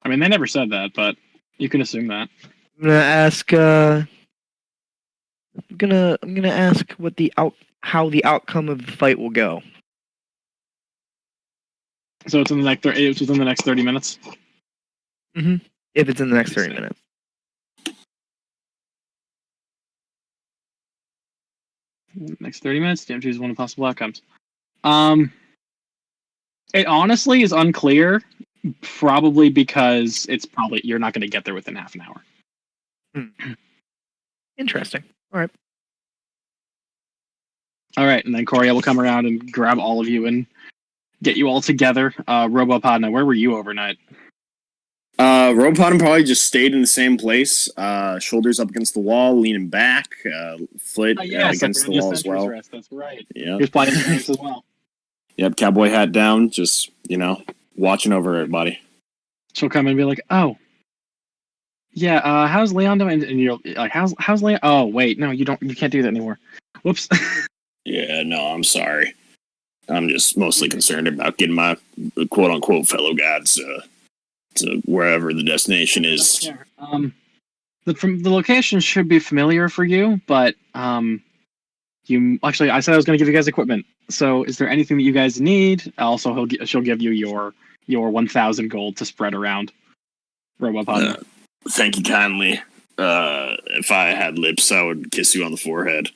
I mean, they never said that, but you can assume that. I'm going to ask, I'm gonna ask how the outcome of the fight will go. So it's within the next 30 minutes. If it's in the next 30 minutes. Next 30 minutes, DMT is one of the possible outcomes. It honestly is unclear, probably because you're not going to get there within half an hour. Interesting. All right. All right, and then Corey will come around and grab all of you and get you all together. Robopodna, where were you overnight? Robopodna probably just stayed in the same place, shoulders up against the wall, leaning back, foot against the wall as well. Rest. That's right. Yeah. He was playing the games as well. Yep, cowboy hat down, just, watching over everybody. She'll come and be like, "Oh, yeah, how's Leon doing?" And you're like, "How's Leon?" Oh, wait, no, you can't do that anymore. Whoops. Yeah, no, I'm sorry. I'm just mostly concerned about getting my quote-unquote fellow gods to wherever the destination is. The location should be familiar for you, but you actually, I said I was going to give you guys equipment. So, is there anything that you guys need? Also, she'll give you your 1,000 gold to spread around. Robopod. Thank you kindly. If I had lips, I would kiss you on the forehead.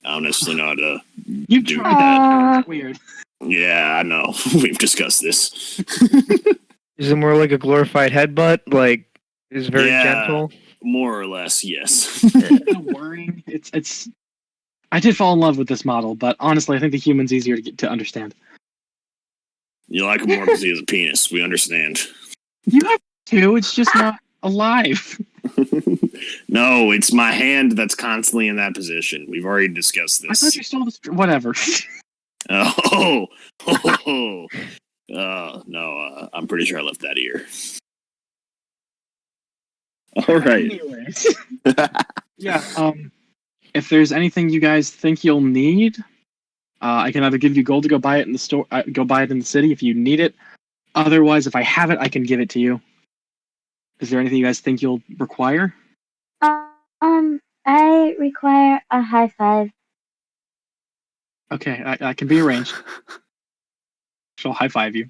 I don't necessarily know how to do tried that. That's weird. Yeah, I know. We've discussed this. Is it more like a glorified headbutt? Like, is very gentle? More or less, yes. It's worrying. It's. I did fall in love with this model, but honestly, I think the human's easier to understand. You like him more because he has a penis. We understand. You have two. It's just not alive. No, it's my hand that's constantly in that position. We've already discussed this. I thought you stole this. Whatever. No, I'm pretty sure I left that here. All right. Anyways. Yeah, if there's anything you guys think you'll need, I can either give you gold to go buy it in the store, go buy it in the city if you need it. Otherwise, if I have it, I can give it to you. Is there anything you guys think you'll require? I require a high five. Okay, I can be arranged. She'll high five you.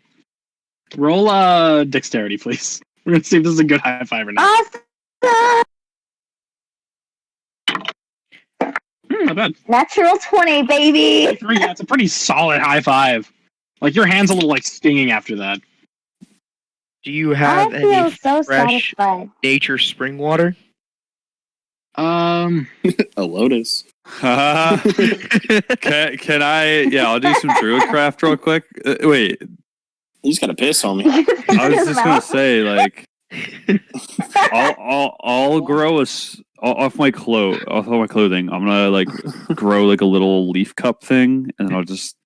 Roll dexterity, please. We're gonna see if this is a good high five or not. Awesome! Not bad. Natural 20, baby! Yeah, it's a pretty solid high five. Like, your hand's a little, stinging after that. Do you have I feel any so fresh satisfied. nature spring water? A lotus. Can I? Yeah, I'll do some Druidcraft real quick. Wait, You just gotta piss on me. I was just gonna say, I'll grow off my clothing. I'm gonna grow a little leaf cup thing, and then I'll just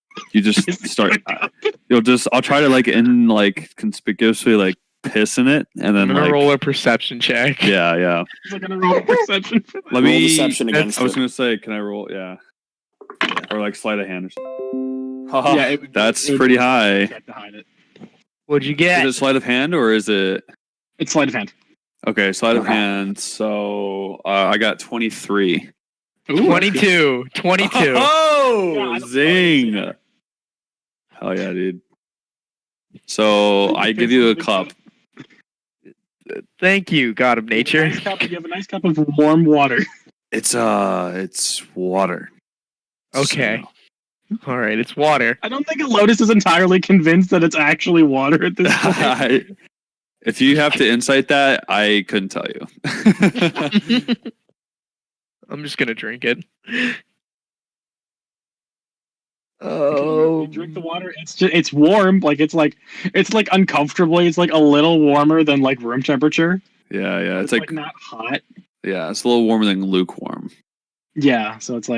start. I'll try to conspicuously piss in it, and then I'm gonna roll a perception check. Yeah. He's gonna roll a perception. Roll deception against I was it. gonna say, can I roll? Yeah, or sleight of hand or something. Yeah, That's pretty high. You have to hide it. What'd you get? Is it sleight of hand or is it? It's sleight of hand. Okay, sleight of hand. So I got 23. Ooh, 22. 22. Oh, zing! Hell yeah, dude. So I give you a cup. Thank you, God of Nature. You have a nice cup of warm water. It's water. Okay. All right, it's water. I don't think a Lotus is entirely convinced that it's actually water at this point. If you have to insight that, I couldn't tell you. I'm just gonna drink it. You drink the water. It's warm. It's uncomfortably. It's a little warmer than room temperature. Yeah. It's not hot. Yeah, it's a little warmer than lukewarm. Yeah, so it's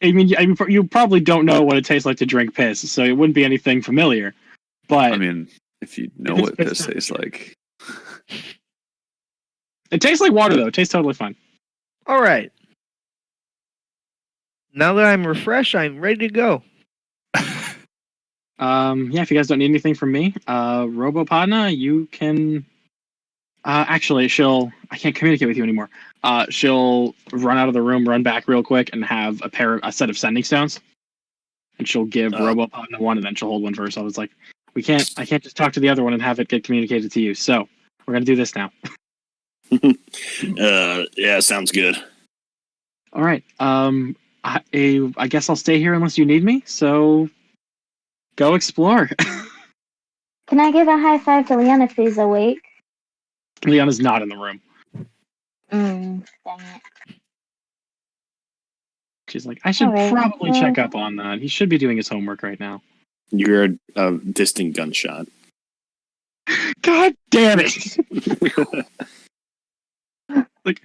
you probably don't know what it tastes like to drink piss, so it wouldn't be anything familiar. But I mean, if you know what piss tastes like. It tastes like water, though. It tastes totally fine. All right. Now that I'm refreshed, I'm ready to go. Yeah, if you guys don't need anything from me, Robopodna, you can Actually, I can't communicate with you anymore. She'll run out of the room, run back real quick, and have a set of sending stones. And she'll give Robopod one, and then she'll hold one for herself. It's like, I can't just talk to the other one and have it get communicated to you. So we're gonna do this now. Yeah, sounds good. All right. I guess I'll stay here unless you need me. So go explore. Can I give a high five to Leon if he's awake? Leon is not in the room. Dang it. She's like, I should All right, probably well- check up on that. He should be doing his homework right now. You heard a distant gunshot. God damn it! Like,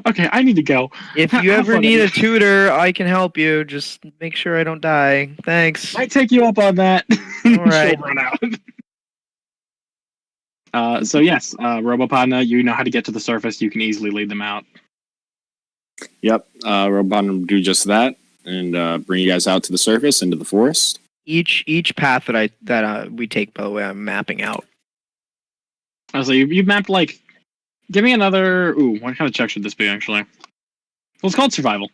okay, I need to go. If Have you ever fun, need a Eddie. tutor, I can help you. Just make sure I don't die. Thanks. Might take you up on that. All right. She'll run out. So yes, Robopodna, you know how to get to the surface. You can easily lead them out. Yep, Robot will do just that and bring you guys out to the surface into the forest. Each path that we take, by the way, I'm mapping out. So you've mapped like. Give me another. Ooh, what kind of check should this be actually? Well, it's called survival.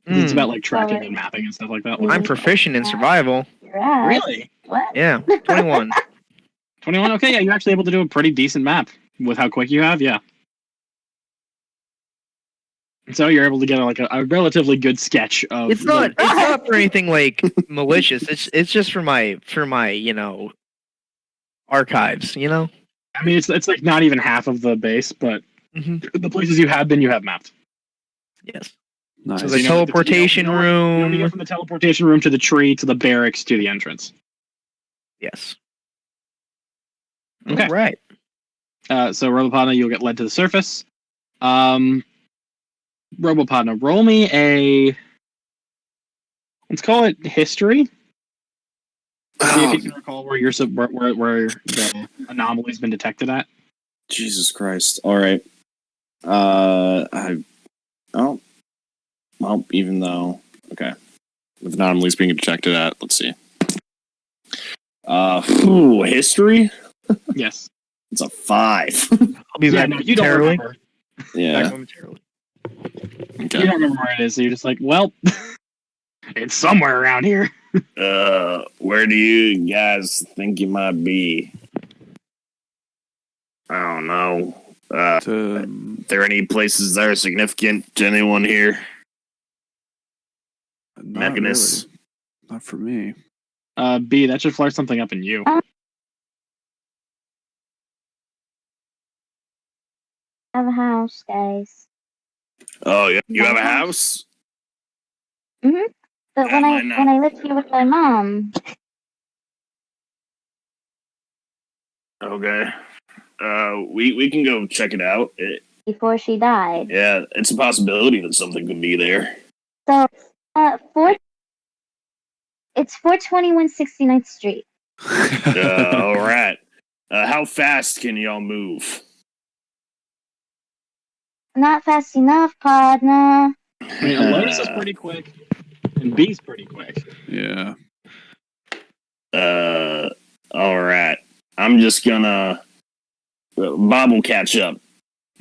It's about like tracking and mapping and stuff like that. I'm proficient in survival. Right. Really? What? Yeah, 21. 21. Okay, yeah, you're actually able to do a pretty decent map with how quick you have. Yeah. And so you're able to get a relatively good sketch of. It's not for anything like malicious. It's just for my archives. I mean, it's like not even half of the base, but the places you have mapped. Yes. Nice. So the teleportation You only room. get from the teleportation room to the tree to the barracks to the entrance. Yes. Okay. All right. So Robopodna, you'll get led to the surface. Robopodna, roll me a. Let's call it history. See if you can recall where where the anomaly's been detected at. Jesus Christ! All right. Even though with anomalies being detected at, let's see. History. Yes. It's a 5. I'll be back No, you don't momentarily. remember. Yeah. Back momentarily. Okay. You don't remember where it is, so you're just like, well, it's somewhere around here. Where do you guys think you might be? I don't know. Are there any places that are significant to anyone here? Mekanis. Really. Not for me. B, that should flare something up in you. I have a house, guys. Oh, yeah. You have a house? But when I lived here with my mom, Okay. We can go check it out. before she died. Yeah, it's a possibility that something could be there. So, it's 421 69th Street. All right. How fast can y'all move? Not fast enough, partner. I mean, Lotus is pretty quick, and B's pretty quick. Yeah. All right. I'm just gonna. Bob will catch up.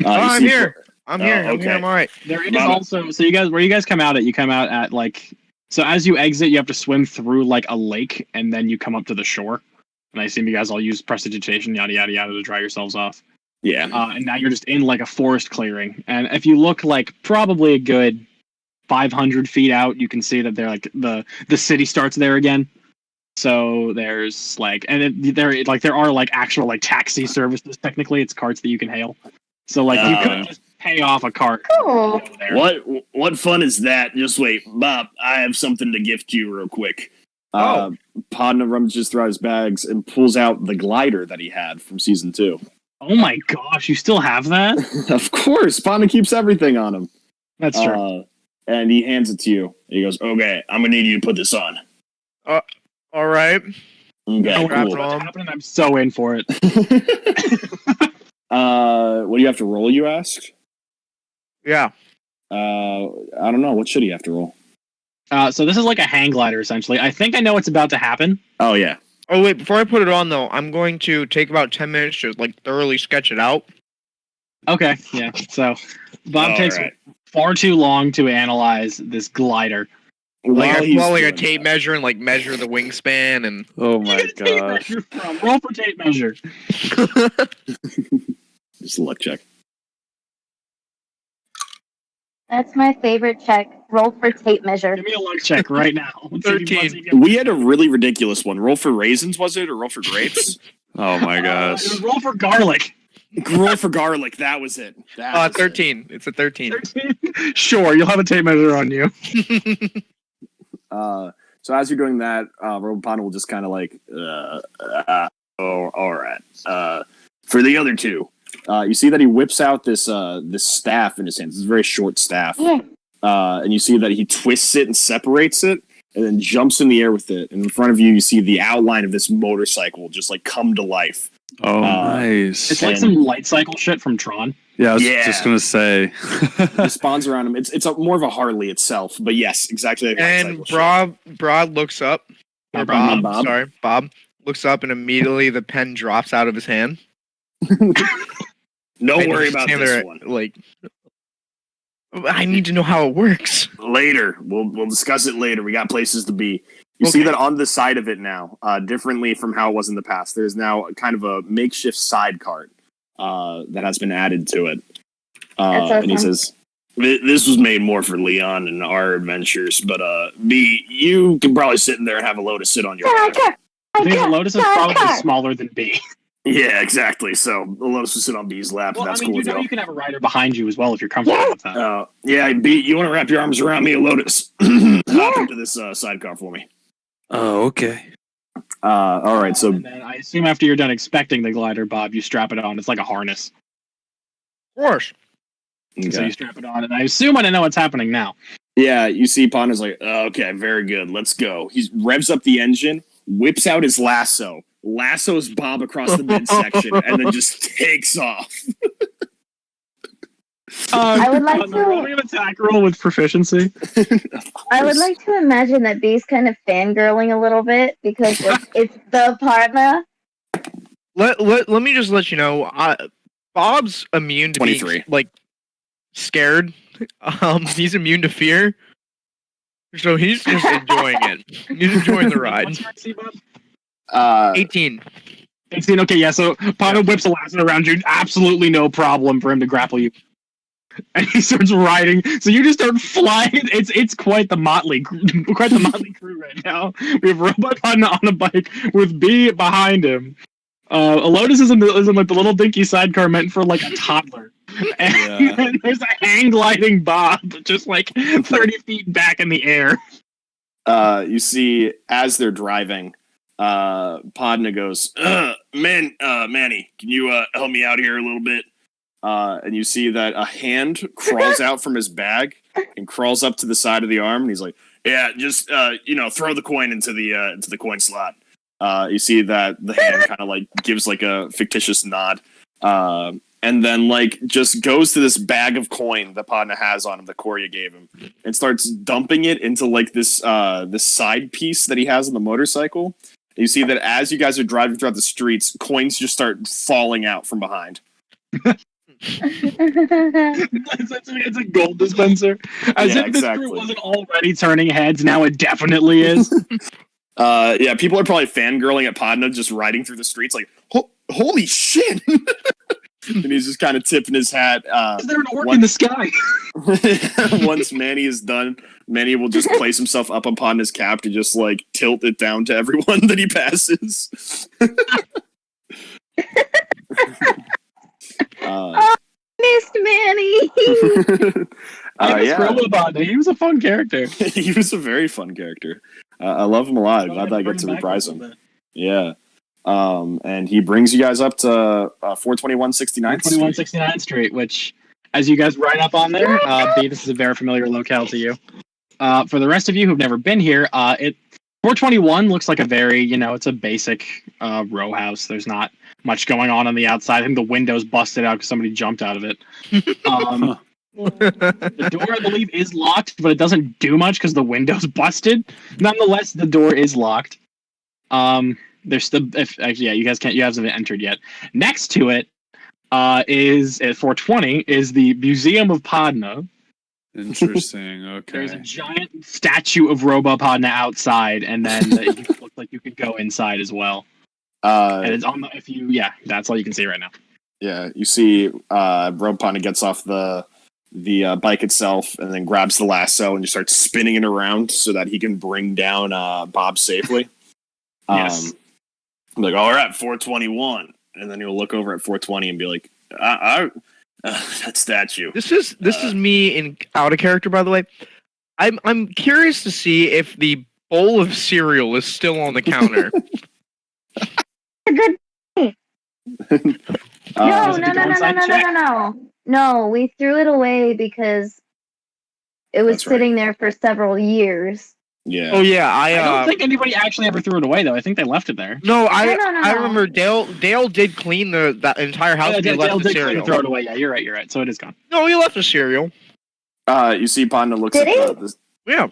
I'm here. I'm here. I'm okay. here. I'm all right. There is Bob- also where you guys come out at. You come out at like so as you exit, you have to swim through like a lake, and then you come up to the shore. And I assume you guys all use prestidigitation, yada yada yada, to dry yourselves off. Yeah. And now you're just in like a forest clearing. And if you look like probably a good 500 feet out, you can see that they're like the city starts there again. So there's like, and there are like actual like taxi services. Technically, it's carts that you can hail. So like you could just pay off a cart. Cool. There. What fun is that? Just wait, Bob. I have something to gift you real quick. Podno rummages through his bags and pulls out the glider that he had from season 2. Oh my gosh, you still have that? Of course, Podno keeps everything on him. That's true. And he hands it to you. He goes, "Okay, I'm gonna need you to put this on." All right. Okay, Oh, cool. what's happening? I'm so in for it. What do you have to roll? You asked. Yeah. I don't know. What should he have to roll? So this is like a hang glider, essentially. I think I know what's about to happen. Oh yeah. Oh wait, before I put it on though, I'm going to take about 10 minutes to like thoroughly sketch it out. Okay, yeah. So Bob All takes right. far too long to analyze this glider. Like I he's pull out like a doing tape that- measure and like measure the wingspan and Oh my Tape gosh. measure from roll for tape measure. Just a luck check. That's my favorite check. Roll for tape measure. Give me a luck check right now. Let's see if he- 13. We had a really ridiculous one. Roll for raisins, was it, or roll for grapes? Oh my It gosh. was roll for garlic. Roll for garlic. That was it. That was it. 13. It's a 13. Sure, you'll have a tape measure on you. So as you're doing that, Robopon will just kind of like, all right. For the other two, you see that he whips out this staff in his hands. It's a very short staff. Yeah. And you see that he twists it and separates it, and then jumps in the air with it. And in front of you, you see the outline of this motorcycle just like come to life. Oh, nice. It's like some light cycle shit from Tron. Yeah, I was Yeah. just gonna say. It spawns around him. It's more of a Harley itself, but yes, exactly. Like And motorcycle Broad looks up. Or Or Bob, Bob. sorry. Bob looks up and immediately the pen drops out of his hand. shit. Don't And worry he's about standing this there, one. Like, I need to know how it works. Later, we'll discuss it later. We got places to be. You see Okay. that on the side of it now, differently from how it was in the past. There's now kind of a makeshift side cart that has been added to it. That's And he awesome. says, "This was made more for Leon and our adventures, but B, you can probably sit in there and have a Lotus sit on your lap." I think the Lotus is probably Sidecar. smaller than B. Yeah, exactly. So the Lotus will sit on B's lap. Well, That's I mean, cool you with know you. you can have a rider behind you as well if you're comfortable with that. Yeah, B, you want to wrap your arms around me, Lotus? Hop into this sidecar for me. Oh, okay. All right, so And then I assume after you're done expecting the glider, Bob, you strap it on. It's like a harness. Of course. So okay. you strap it on, and I assume I know what's happening now. Yeah, you see Panda's like, okay, very good, let's go. He revs up the engine, whips out his lasso, lassos Bob across the midsection, and then just takes off. I would like roll to. me an attack roll with proficiency. I would like to imagine that B's kind of fangirling a little bit because it's the partner. Let me just let you know, Bob's immune to 23. being like scared. He's immune to fear, so he's just enjoying it. He's enjoying the ride. What's your AC, Bob? 18. 18. Okay, yeah. So Pano whips a lasso around you. Absolutely no problem for him to grapple you. And he starts riding. So you just start flying. It's quite the motley crew right now. We have Robot Pano on a bike with B behind him. A Lotus is in like the little dinky sidecar meant for like a toddler. And then there's a hang gliding Bob just like 30 feet back in the air. You see, as they're driving, Podna goes, Manny, can you help me out here a little bit? And you see that a hand crawls out from his bag and crawls up to the side of the arm, and he's like, "Yeah, just throw the coin into the coin slot." You see that the hand kind of like gives like a fictitious nod, and then like just goes to this bag of coin that Podna has on him that Corya gave him, and starts dumping it into like this side piece that he has on the motorcycle. And you see that as you guys are driving throughout the streets, coins just start falling out from behind. It's a gold dispenser. As Yeah, if this exactly. crew wasn't already turning heads, now it definitely is. Yeah, people are probably fangirling at Podna just riding through the streets like, holy shit! And he's just kind of tipping his hat. Is there an orc in the sky? Once Manny is done, Manny will just place himself up upon his cap to just like tilt it down to everyone that he passes. Missed Manny. Yeah, Robot, he was a fun character. he was a very fun character. I love him a lot. Glad that I get to reprise him. Yeah. And he brings you guys up to 421 69th 2169th Street, which, as you guys ride up on there, B, this is a very familiar locale to you. For the rest of you who've never been here, 421 looks like a very, it's a basic row house. There's not much going on the outside. I think the window's busted out because somebody jumped out of it. The door, I believe, is locked, but it doesn't do much because the window's busted. Nonetheless, the door is locked. There's still, you guys haven't entered yet. Next to it is at 420 is the Museum of Podno. Interesting. Okay. There's a giant statue of Robopodna outside, and then it looks like you could go inside as well. And it's on the that's all you can see right now. Yeah, you see Robopodna gets off the bike itself and then grabs the lasso and just starts spinning it around so that he can bring down Bob safely. Yes. I'm like, all right, 421. And then he'll look over at 420 and be like, that statue. This is me in out of character, by the way. I'm curious to see if the bowl of cereal is still on the counter. A good point. No, we threw it away because it was sitting there for several years. Yeah. Oh yeah, I don't think anybody actually ever threw it away though. I think they left it there. No, I remember Dale did clean that entire house. Yeah, and he left the did cereal. throw it away. Yeah, you're right. So it is gone. No, he left the cereal. You see Podna looks Did at the Yeah.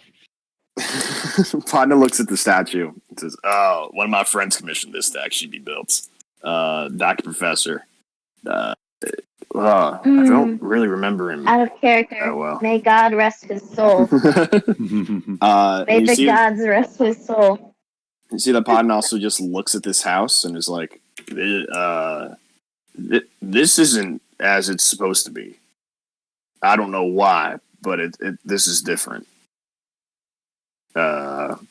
Podna looks at the statue and says, "Oh, one of my friends commissioned this to actually be built. Dr. Professor. I don't really remember him. Out of character. Oh, well. May God rest his soul. May the gods rest his soul. You see that Podna also just looks at this house and is like, this isn't as it's supposed to be. I don't know why, but this is different.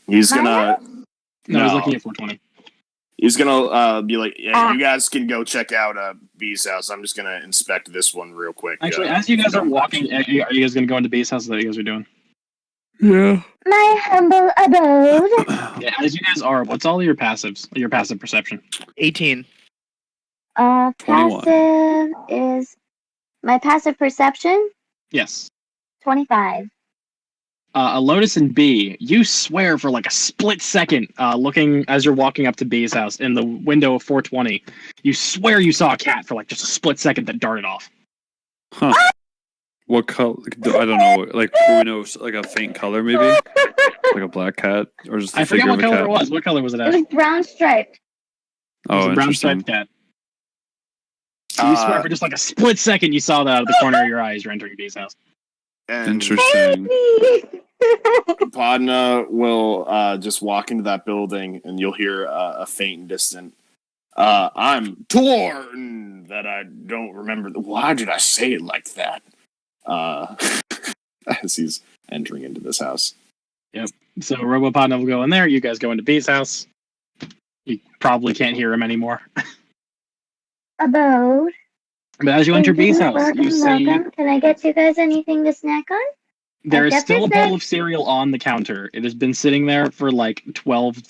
He's gonna... No, he's looking at 420. He's gonna be like, yeah, you guys can go check out B's house. I'm just gonna inspect this one real quick. Actually, as you guys are walking, are you guys gonna go into B's house? Is that what you guys are doing? Yeah. My humble abode. Yeah, as you guys are, what's all your passives? Your passive perception? 18. Passive is my passive perception. Yes. 25. A Lotus and B, you swear for like a split second, looking as you're walking up to B's house in the window of 420, you swear you saw a cat for like just a split second that darted off. Huh. What color? I don't know. Like, do we know like a faint color maybe? Like a black cat? Or just a I forget figure what of a color cat? it was. What color was it It at? was brown striped. It was Oh, a brown interesting. striped cat. You swear for just like a split second you saw that out of the corner of your eyes you're entering B's house. And Interesting. Podna will just walk into that building, and you'll hear a faint and distant, I'm torn that I don't remember. Why did I say it like that? As he's entering into this house. So Robopodna will go in there, you guys go into B's house. You probably can't hear him anymore. Abode. But as you enter B's house, you see Welcome. Can I get you guys anything to snack on? there is I've still a definitely bowl of cereal on the counter. It has been sitting there for like 12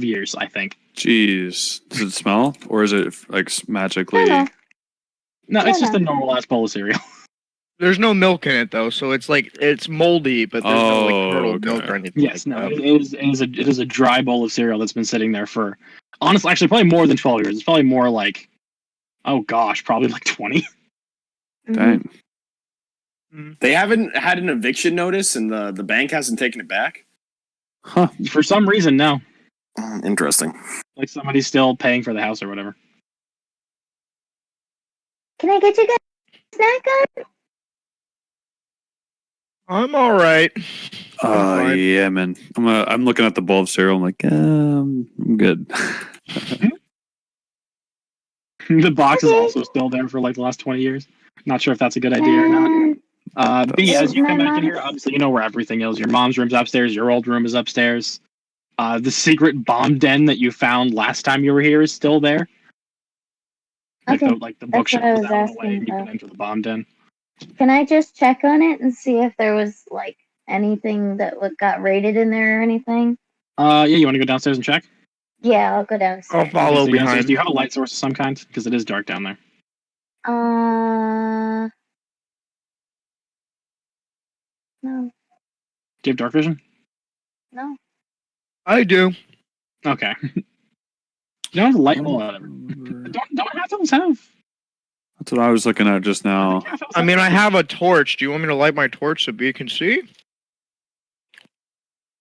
years, I think. Jeez. Does it smell? Or is it like magically? No. No, it's just Yeah. a normal ass bowl of cereal. There's no milk in it though, so it's like it's moldy, but there's no like Oh, curdled okay. milk or anything. Yes, like no, that. it is a dry bowl of cereal that's been sitting there for, honestly, actually probably more than 12 years. It's probably more like, oh gosh, probably like 20. Dang. They haven't had an eviction notice, and the bank hasn't taken it back? Huh. For some reason, no. Interesting. Like somebody's still paying for the house or whatever. Can I get you guys snack on? I'm all right. Fine. Yeah, man. I'm looking at the bowl of cereal. I'm like, I'm good. The box is also still there for like the last 20 years. Not sure if that's a good idea or not. B, as you come back in here, obviously you know where everything is. Your mom's room's upstairs. Your old room is upstairs. The secret bomb den that you found last time you were here is still there. Okay, The that's bookshelf what I is was out of the way. asking You can about. enter the bomb den. Can I just check on it and see if there was like anything that got raided in there or anything? Yeah, you want to go downstairs and check? Yeah, I'll go downstairs. I'll follow So you downstairs, behind. do you have a light source of some kind? Because it is dark down there. No, Do you have dark vision? no. I do. Okay. You don't have light. Well, whatever. Don't half of us have. That's what I was looking at just now. Half of us I mean, I have a torch. Do you want me to light my torch so B can see?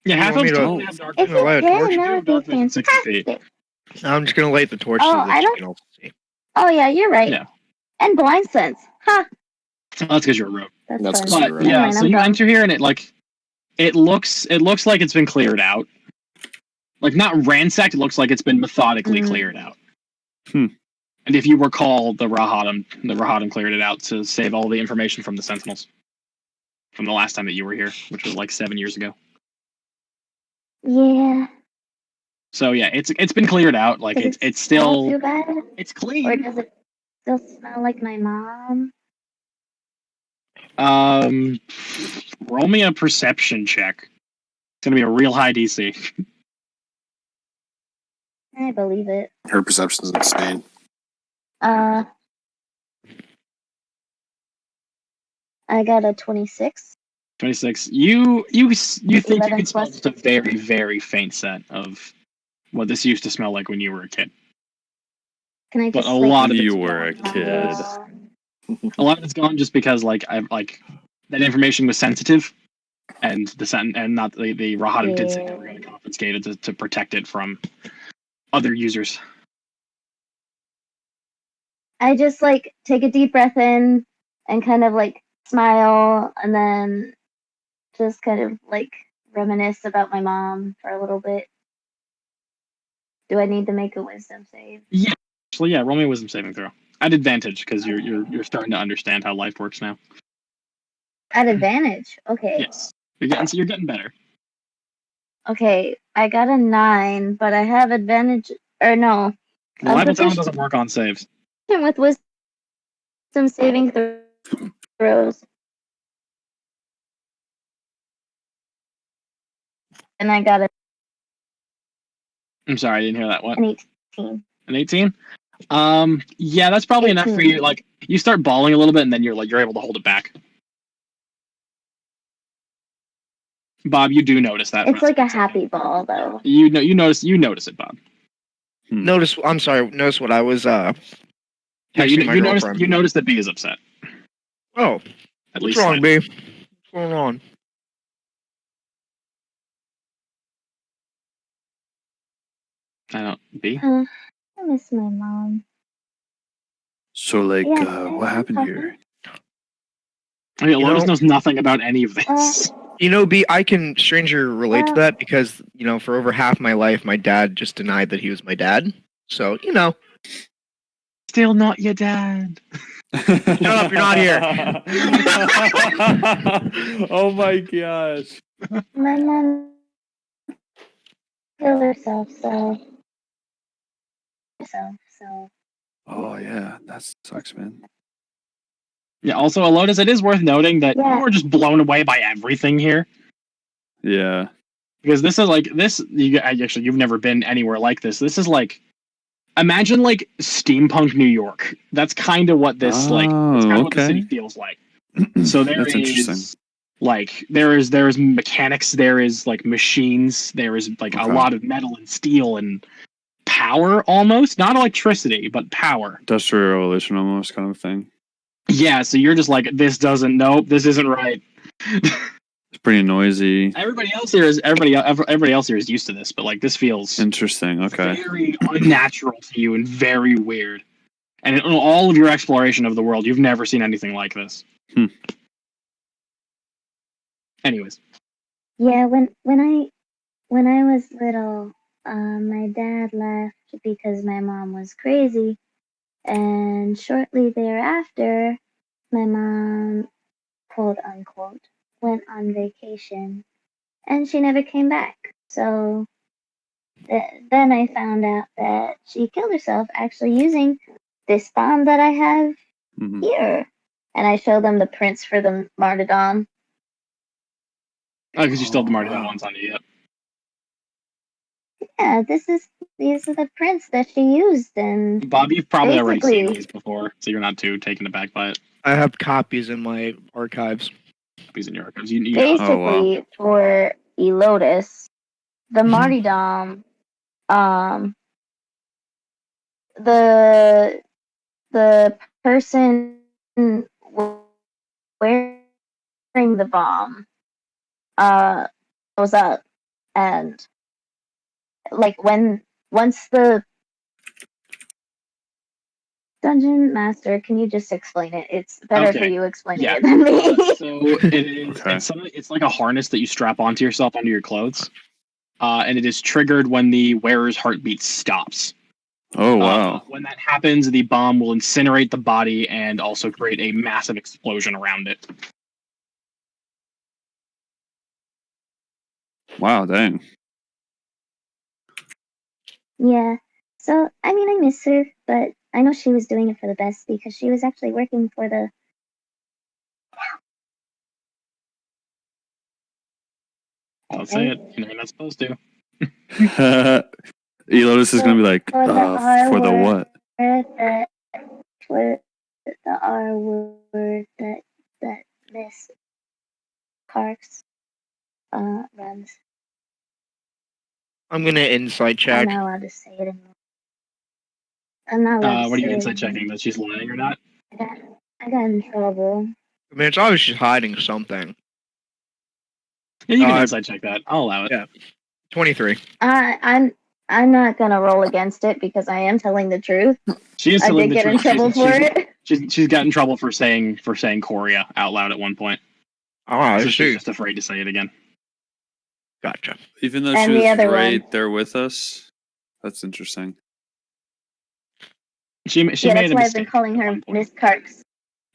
Yeah, half want of me us to- don't have dark If vision. I'll light you a torch. can, You that have would be dark vision 60 feet. fantastic. I'm just gonna light the torch Oh, so that I you don't- can also see. Oh yeah, you're right. Yeah. And blind sense. Ha! Well, that's because you're a rogue. That's That's fun. 'cause But you're a rogue. Never yeah, mind, so I'm you dumb. enter here and it looks like it's been cleared out. Like not ransacked, it looks like it's been methodically cleared out. Hmm. And if you recall, the Rahadam cleared it out to save all the information from the Sentinels from the last time that you were here, which was like 7 years ago. Yeah. So yeah, it's been cleared out. Like Does it's it smell still too bad? it's Or clean. does it still smell like my mom? Roll me a perception check. It's gonna be a real high DC. I believe it. Her perception's insane. I got a 26. 26. You think you 11 can smell plus. just a very, very faint scent of what this used to smell like when you were a kid. Can I But just a like, lot of You it's were a gone. kid. A lot of it's gone just because like that information was sensitive, and not the Rahadam did say they were going to confiscate it to protect it from other users. I just like take a deep breath in and kind of like smile and then just kind of like reminisce about my mom for a little bit. Do I need to make a wisdom save? Yeah. Actually, yeah. Roll me a wisdom saving throw. At advantage because you're starting to understand how life works now. At advantage. Okay. Yes. You're getting better. Okay. I got a 9, but I have advantage. Or no. Reliable talent proficient doesn't work on saves. with wisdom saving throws. And I got I'm sorry, I didn't hear that. What? an 18. An 18? Yeah, that's probably enough for 18. you. Like, you start bawling a little bit, and then you're able to hold it back. Bob, you do notice that. It's like a happy ball, though. You notice it, Bob. Notice what I was Yeah, texting my girlfriend. you notice that B is upset. Oh, At what's least wrong, slightly. B? What's going on? I don't. B. I miss my mom. So, like, Yeah, what happened here? I mean, Lotus know- knows nothing about any of this. You know, B, I can stranger relate to that because, for over half my life, my dad just denied that he was my dad. So, Still not your dad. Shut up, you're not here. Oh my gosh. My mom killed herself, so. Oh yeah, that sucks, man. Yeah. Also, Lotus, it is worth noting that Yeah. you were just blown away by everything here. Yeah. Because this is like this. You've never been anywhere like this. This is like, imagine like steampunk New York. That's kind of what this what the city feels like. So That's interesting. there is mechanics. There is like machines. There is like a lot of metal and steel and power, almost not electricity, but power. Industrial Revolution almost kind of thing. Yeah. So you're just like, this isn't right. It's pretty noisy. Everybody else here is used to this, but like this feels Interesting. Okay. very unnatural to you and very weird. And in all of your exploration of the world, you've never seen anything like this. Anyways. Yeah, when I was little, my dad left because my mom was crazy, and shortly thereafter, my mom, quote unquote, went on vacation, and she never came back. So then I found out that she killed herself actually using this bomb that I have here, and I showed them the prints for the martyrdom. Oh, because you still have the martyrdom ones on you. Yep. Yeah, these are the prints that she used, and Bob, you've probably already seen basically- these before, so you're not too taken aback by it. I have copies in my archives. Copies in your archives. You basically for Elotus, the martyrdom, the person wearing the bomb was up, and like once the Dungeon Master, can you just explain it? It's better for Okay. you explaining Yeah. it than me. So it is. Okay. It's like a harness that you strap onto yourself under your clothes, and it is triggered when the wearer's heartbeat stops. Oh wow. When that happens, the bomb will incinerate the body and also create a massive explosion around it. Wow, dang. Yeah. So, I mean, I miss her, but I know she was doing it for the best because she was actually working for the. Don't say it. You're not supposed to. Elotus is gonna be like, For the R for the word. what? For the R word that Miss Parks runs. I'm gonna insight I'm check. not allowed to say it anymore. I'm not allowed to What are you say inside it checking? That she's lying or not? I got in trouble. I mean, it's obviously hiding something. Yeah, you can inside check that. I'll allow it. Yeah. 23. I'm not gonna roll against it because I am telling the truth. She is I telling did the get in truth. trouble for it. She's got in trouble for saying Korea out loud at one point. Oh, I So she's see. just afraid to say it again. Gotcha. Even though And she the was other right one. there with us. That's interesting. She Yeah, made that's a why I've been mistake calling at her one point. Miss Karks.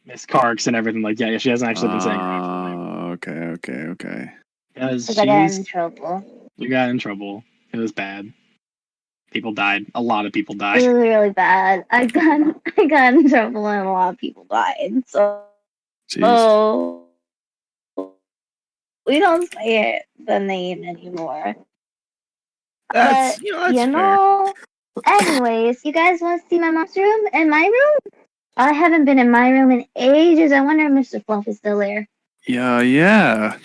Miss Karks and everything like that. Yeah, she hasn't actually been saying her actual name. Okay. Because Because I got in trouble. you got in trouble. It was bad. People died. A lot of people It died. was really bad. I got in trouble and a lot of people died. So Jeez. we don't say the name anymore. That's, But that's fair. know. Anyways, you guys want to see my mom's room and my room? I haven't been in my room in ages. I wonder if Mr. Fluff is still there. Yeah. Yeah,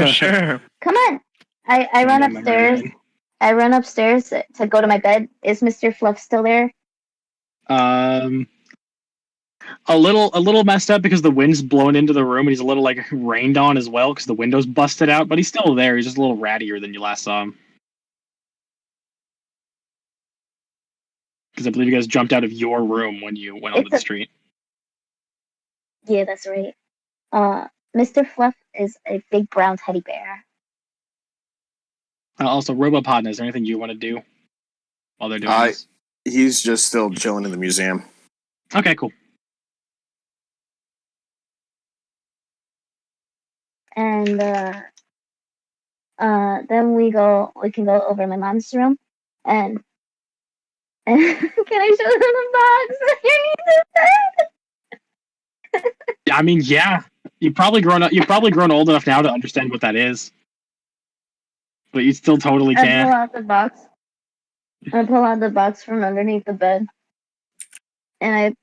sure. Come on. I run upstairs. I run upstairs to go to my bed. Is Mr. Fluff still there? A little messed up because the wind's blown into the room and he's a little like rained on as well because the window's busted out, but he's still there. He's just a little rattier than you last saw him. Because I believe you guys jumped out of your room when you went onto the street. Yeah, that's right. Mr. Fluff is a big brown teddy bear. Also, Robopodna, is there anything you want to do while they're doing this? He's just still chilling in the museum. Okay, cool. And then we can go over my mom's room and can I show them the box? I mean, yeah. You've probably grown old enough now to understand what that is. But you still totally I can. pull out the box. I pull out the box from underneath the bed. And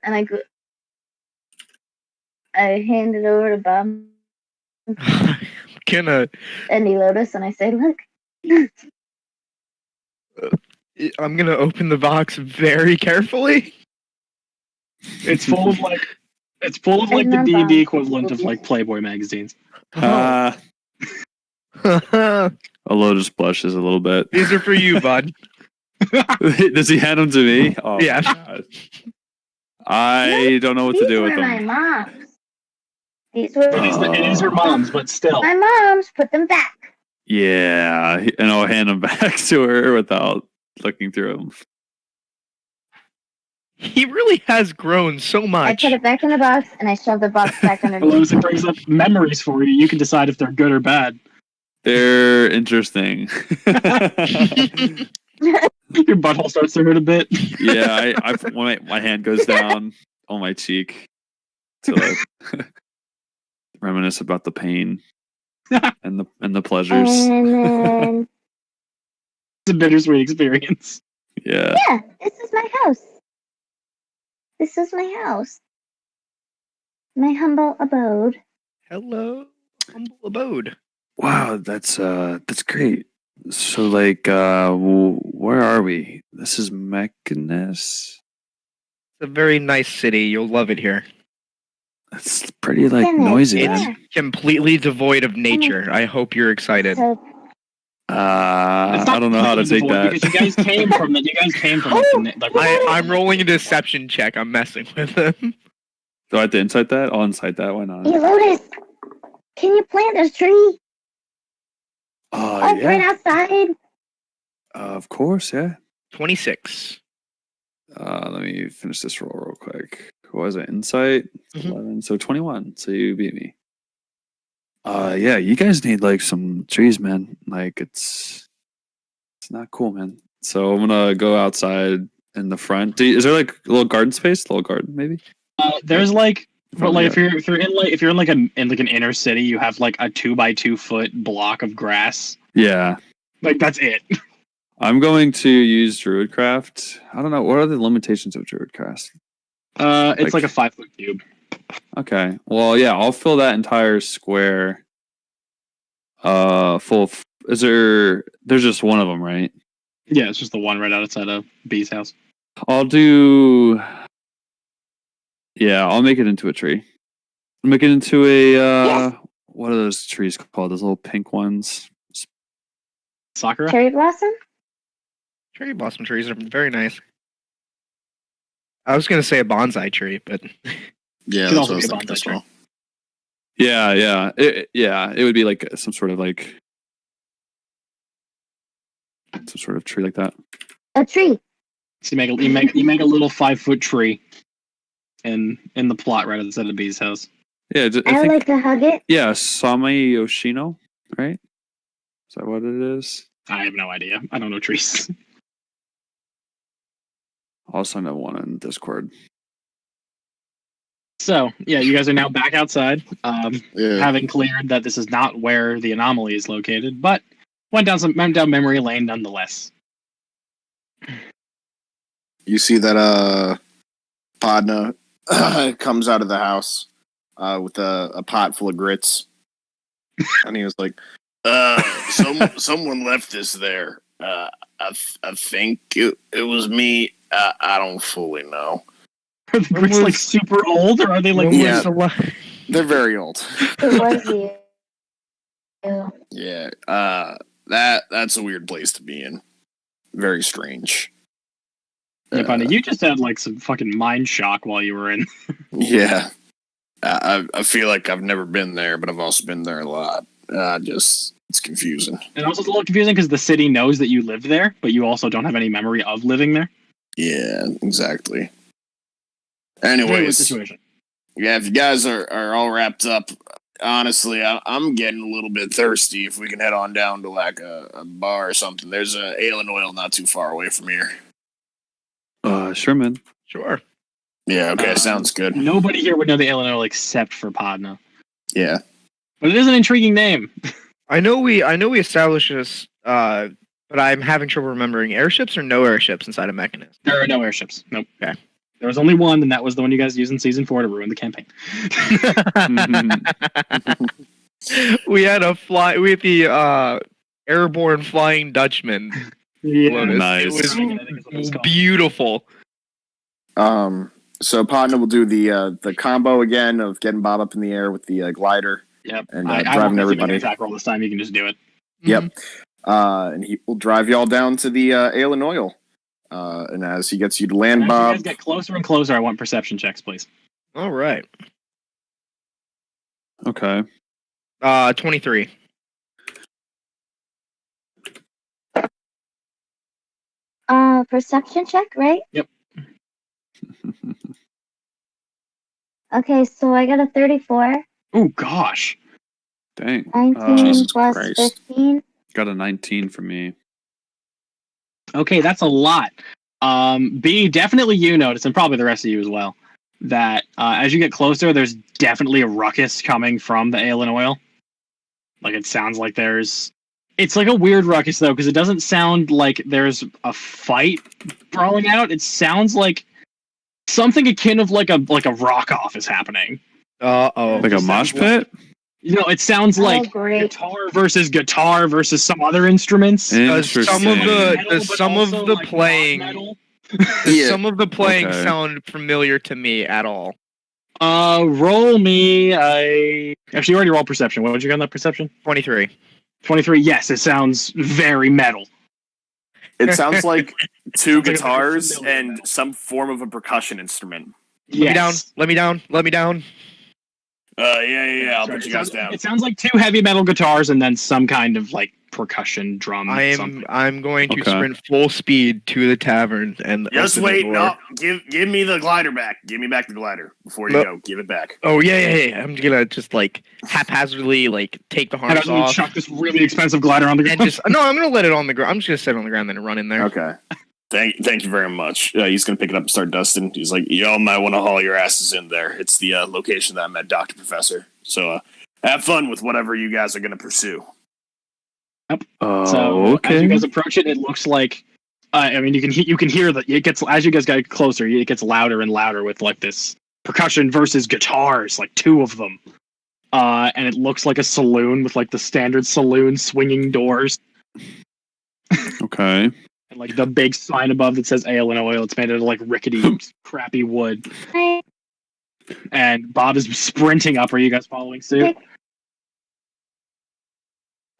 I hand it over to Bob. Gonna. And Lotus, and I say, "Look." I'm gonna open the box very carefully. It's full of like the D&D equivalent of like Playboy magazines. A Lotus blushes a little bit. These are for you, bud. Does he hand them to me? Oh, Yeah. my God. I don't know what to do with These were my them. mom's. These were It is her mom's, but still. my mom's. Put them back. Yeah, and I'll hand them back to her without looking through them. He really has grown so I much. put it back in the box, and I shove the box back underneath. Lotus, it brings up memories for you. You can decide if they're good or bad. They're interesting. Your butthole starts to hurt a bit. Yeah, when my hand goes down on my cheek to reminisce about the pain and the pleasures. And then, It's a bittersweet experience. Yeah. yeah, this is my house. This is my house. My humble abode. Hello, humble abode. Wow, that's great. So like where are we? This is Mekanis. It's a very nice city. You'll love it here. It's pretty like Goodness, noisy. yeah. Man. Completely devoid of nature. I hope you're excited. So It's I don't know how to take that. because you guys came from the. You guys came from I'm rolling a deception check. I'm messing with him. Do I have to insight that? I'll insight that. Why not? Hey, Lotus, can you plant this tree? Right Yeah. outside. Of course, yeah. 26. Let me finish this roll real quick. What was it? Insight? 11. So 21. So you beat me. Yeah, you guys need like some trees, man. Like it's not cool, man. So I'm gonna go outside in the front. Is there like a little garden space? A little garden, maybe? There's like, but like if you're in like an inner city, you have like a 2x2 foot block of grass. Yeah. Like that's it. I'm going to use Druidcraft. I don't know. What are the limitations of Druidcraft? It's like a 5 foot cube. Okay. Well, yeah, I'll fill that entire square full of... There's just one of them, right? Yeah, it's just the one right outside of B's house. I'll do... Yeah, I'll make it into a tree. I'll make it into a... Yes. What are those trees called? Those little pink ones? Sakura? Cherry blossom? Cherry blossom trees are very nice. I was going to say a bonsai tree, but... Yeah, Could that's also what I was be a thinking bonsai as well. Yeah. It would be like some sort of tree like that. A tree. So you make a little 5 foot tree in the plot right outside of B's house. Yeah, I think, like to hug it. yeah, Sami Yoshino, right? Is that what it is? I have no idea. I don't know trees. I'll send that one in Discord. So yeah, you guys are now back outside, Yeah. having cleared that this is not where the anomaly is located, but went down memory lane nonetheless. You see that Podno comes out of the house with a pot full of grits, and he was like, someone left this there. I think it was me. I don't fully know. Are the grits like super old, or are they like? Yeah, they're very old. It was you. Yeah, that's a weird place to be in. Very strange. Yeah, buddy, you just had like some fucking mind shock while you were in. Yeah, I feel like I've never been there, but I've also been there a lot. It's confusing. And also, it's a little confusing because the city knows that you lived there, but you also don't have any memory of living there. Yeah, exactly. Very weird Anyways, situation. yeah, if you guys are all wrapped up, honestly, I'm getting a little bit thirsty. If we can head on down to like a bar or something. There's a ale and oil not too far away from here. Sure, man. Sure. Yeah, okay, sounds good. Nobody here would know the Illinois except for Podno. Yeah. But it is an intriguing name. I know we established this, but I'm having trouble remembering airships or no airships inside of Mekanis. There are no airships. Nope. Okay. There was only one, and that was the one you guys used in Season 4 to ruin the campaign. We had the airborne flying Dutchman. Yeah, Lotus. Nice. It was beautiful. So Podno will do the combo again of getting Bob up in the air with the glider. Yep. And I driving won't everybody. attack roll this time. You can just do it. Yep. And he will drive you all down to the ale and oil. And as he gets you to land, And as Bob. you guys get closer and closer, I want perception checks, please. All right. Okay. 23. Perception check, right? Yep. Okay, so I got a 34. Oh gosh. Dang. 19 Jesus plus Christ. 15. Got a 19 for me. Okay, that's a lot. B, definitely you notice, and probably the rest of you as well, that as you get closer, there's definitely a ruckus coming from the ale and oil. Like, it sounds like it's like a weird ruckus, though, because it doesn't sound like there's a fight brawling out. It sounds like something akin of like a rock-off is happening. Uh-oh. Like a mosh pit? You know, it sounds like great. guitar versus some other instruments. Interesting. Some of the Metal, but some of also, the like, playing non-metal. Yeah. some of the playing Okay. sound familiar to me at all. Roll me. Actually, you already rolled perception. What would you get on that perception? 23. 23. Yes, it sounds very metal. It sounds like two Sounds like a guitars familiar and metal. some form of a percussion instrument. Yes. Let me down. Yeah. I'll put you guys down. It sounds like 2 heavy metal guitars and then some kind of like percussion drum. Something. I'm going to Okay. sprint full speed to the tavern and Just open the wait. door. No, give me the glider back. Give me back the glider before you No. go. Give it back. Oh yeah. I'm gonna just like haphazardly like take the And harness I'm gonna off chuck this really expensive glider on the and ground. just no. I'm gonna let it on the ground. I'm just gonna sit on the ground and then run in there. Okay. Thank you very much. He's gonna pick it up and start dusting. He's like, y'all might want to haul your asses in there. It's the location that I met Dr. Professor. So have fun with whatever you guys are gonna pursue. So okay. as you guys approach it, it looks like I mean you can hear that it gets as you guys get closer, it gets louder and louder with like this percussion versus guitars, like 2 of them. And it looks like a saloon with like the standard saloon swinging doors Okay. and like the big sign above that says ale and oil. It's made out of like rickety, crappy wood. Hi. And Bob is sprinting up. Are you guys following suit?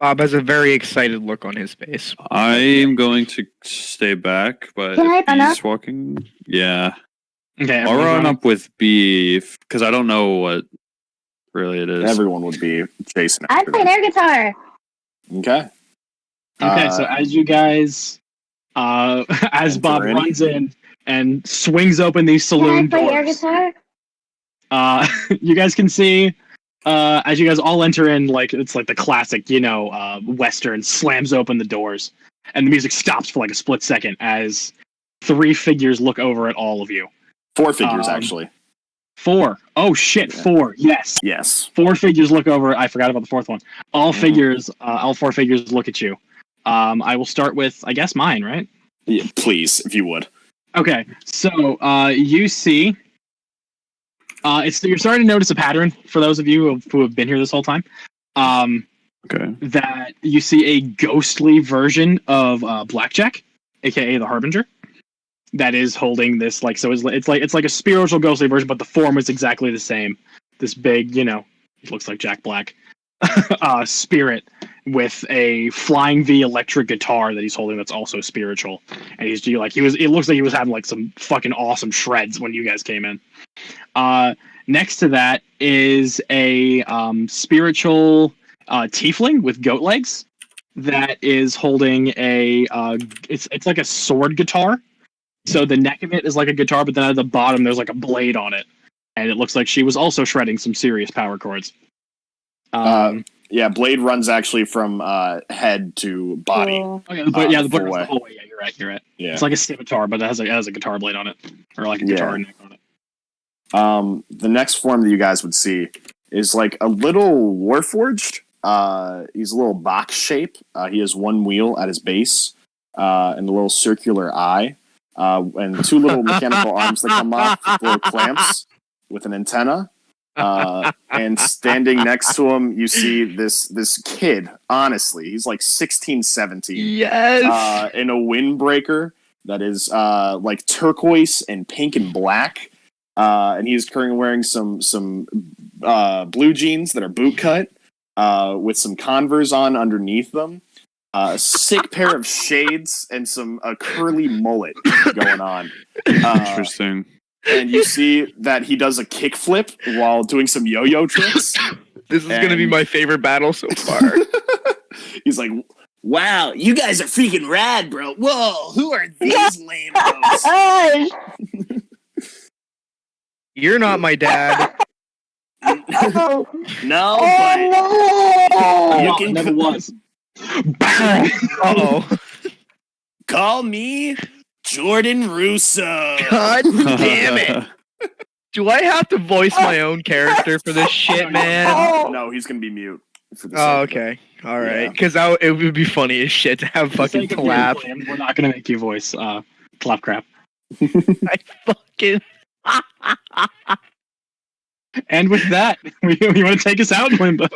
Bob has a very excited look on his face. I'm going to stay back, but Can I if run B's up? walking, yeah. Okay, I'll everyone's run running. up with B because I don't know what really it is. Everyone would be chasing I after play an them. air guitar. Okay. Okay, so as you guys, as Bob enter in. runs in and swings open these Can I saloon play air doors, guitar? you guys can see, as you guys all enter in, like it's like the classic, Western slams open the doors, and the music stops for like a split second as 3 figures look over at all of you. 4 figures, Um, actually. 4. Oh shit, Yeah. 4. Yes. Yes. 4 figures look over. I forgot about the 4th one. All Mhm. figures, all 4 figures look at you. I will start with, I guess, mine, right? Yeah, please, if you would. Okay, so you see, you're starting to notice a pattern for those of you who have been here this whole time. Okay. That you see a ghostly version of Blackjack, aka the Harbinger, that is holding this like so. It's like a spiritual ghostly version, but the form is exactly the same. This big, it looks like Jack Black, spirit with a flying V electric guitar that he's holding that's also spiritual, and it looks like he was having like some fucking awesome shreds when you guys came in. Next to that is a spiritual tiefling with goat legs that is holding a it's like a sword guitar. So the neck of it is like a guitar, but then at the bottom there's like a blade on it, and it looks like she was also shredding some serious power chords. Yeah, blade runs actually from head to body. Cool. Oh yeah, the blade full runs way. the whole way. Yeah, you're right. Yeah. It's like a scimitar, but it has a guitar blade on it, or like a guitar Yeah. neck on it. The next form that you guys would see is like a little warforged. He's a little box shape. He has 1 wheel at his base and a little circular eye, and 2 little mechanical arms that come off with little clamps with an antenna. And standing next to him, you see this kid. Honestly, he's like 16, 17. Yes. In a windbreaker that is like turquoise and pink and black. And he's currently wearing some blue jeans that are boot cut with some Converse on underneath them. A sick pair of shades and a curly mullet going on. Interesting. And you see that he does a kickflip while doing some yo-yo tricks. This is going to be my favorite battle so far. He's like, wow, you guys are freaking rad, bro. Whoa, who are these lame-os? Gosh. You're not my dad. Oh, No, oh but no! You No, can it never co- was. Bang! Uh-oh. call me Jordan Russo. God damn it. Do I have to voice my own character for this shit, man? Oh. No, he's going to be mute. For this Oh, episode. okay. All right. Yeah. Because it would be funny as shit to have For the fucking sake of collab. gameplay, we're not gonna make you voice Clapcrap. I fucking... And with that, you want to take us out, Limbo?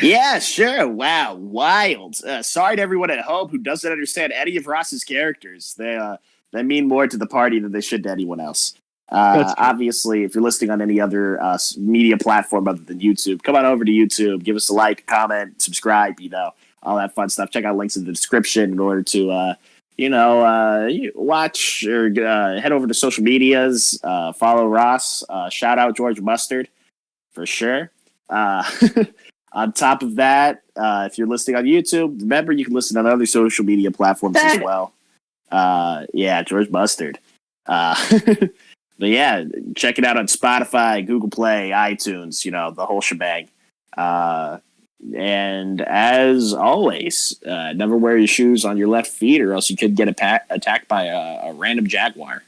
Yeah, sure. Wow, wild. Sorry to everyone at home who doesn't understand any of Ross's characters. They mean more to the party than they should to anyone else. That's true. Obviously, if you're listening on any other media platform other than YouTube, come on over to YouTube, give us a like, comment, subscribe. all that fun stuff. Check out links in the description in order to, watch or head over to social medias, follow Ross, shout out George Mustard for sure. On top of that, if you're listening on YouTube, remember you can listen on other social media platforms as well. George Mustard. But yeah, check it out on Spotify, Google Play, iTunes, the whole shebang. And as always, never wear your shoes on your left feet or else you could get attacked by a random jaguar.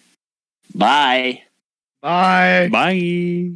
Bye. Bye. Bye.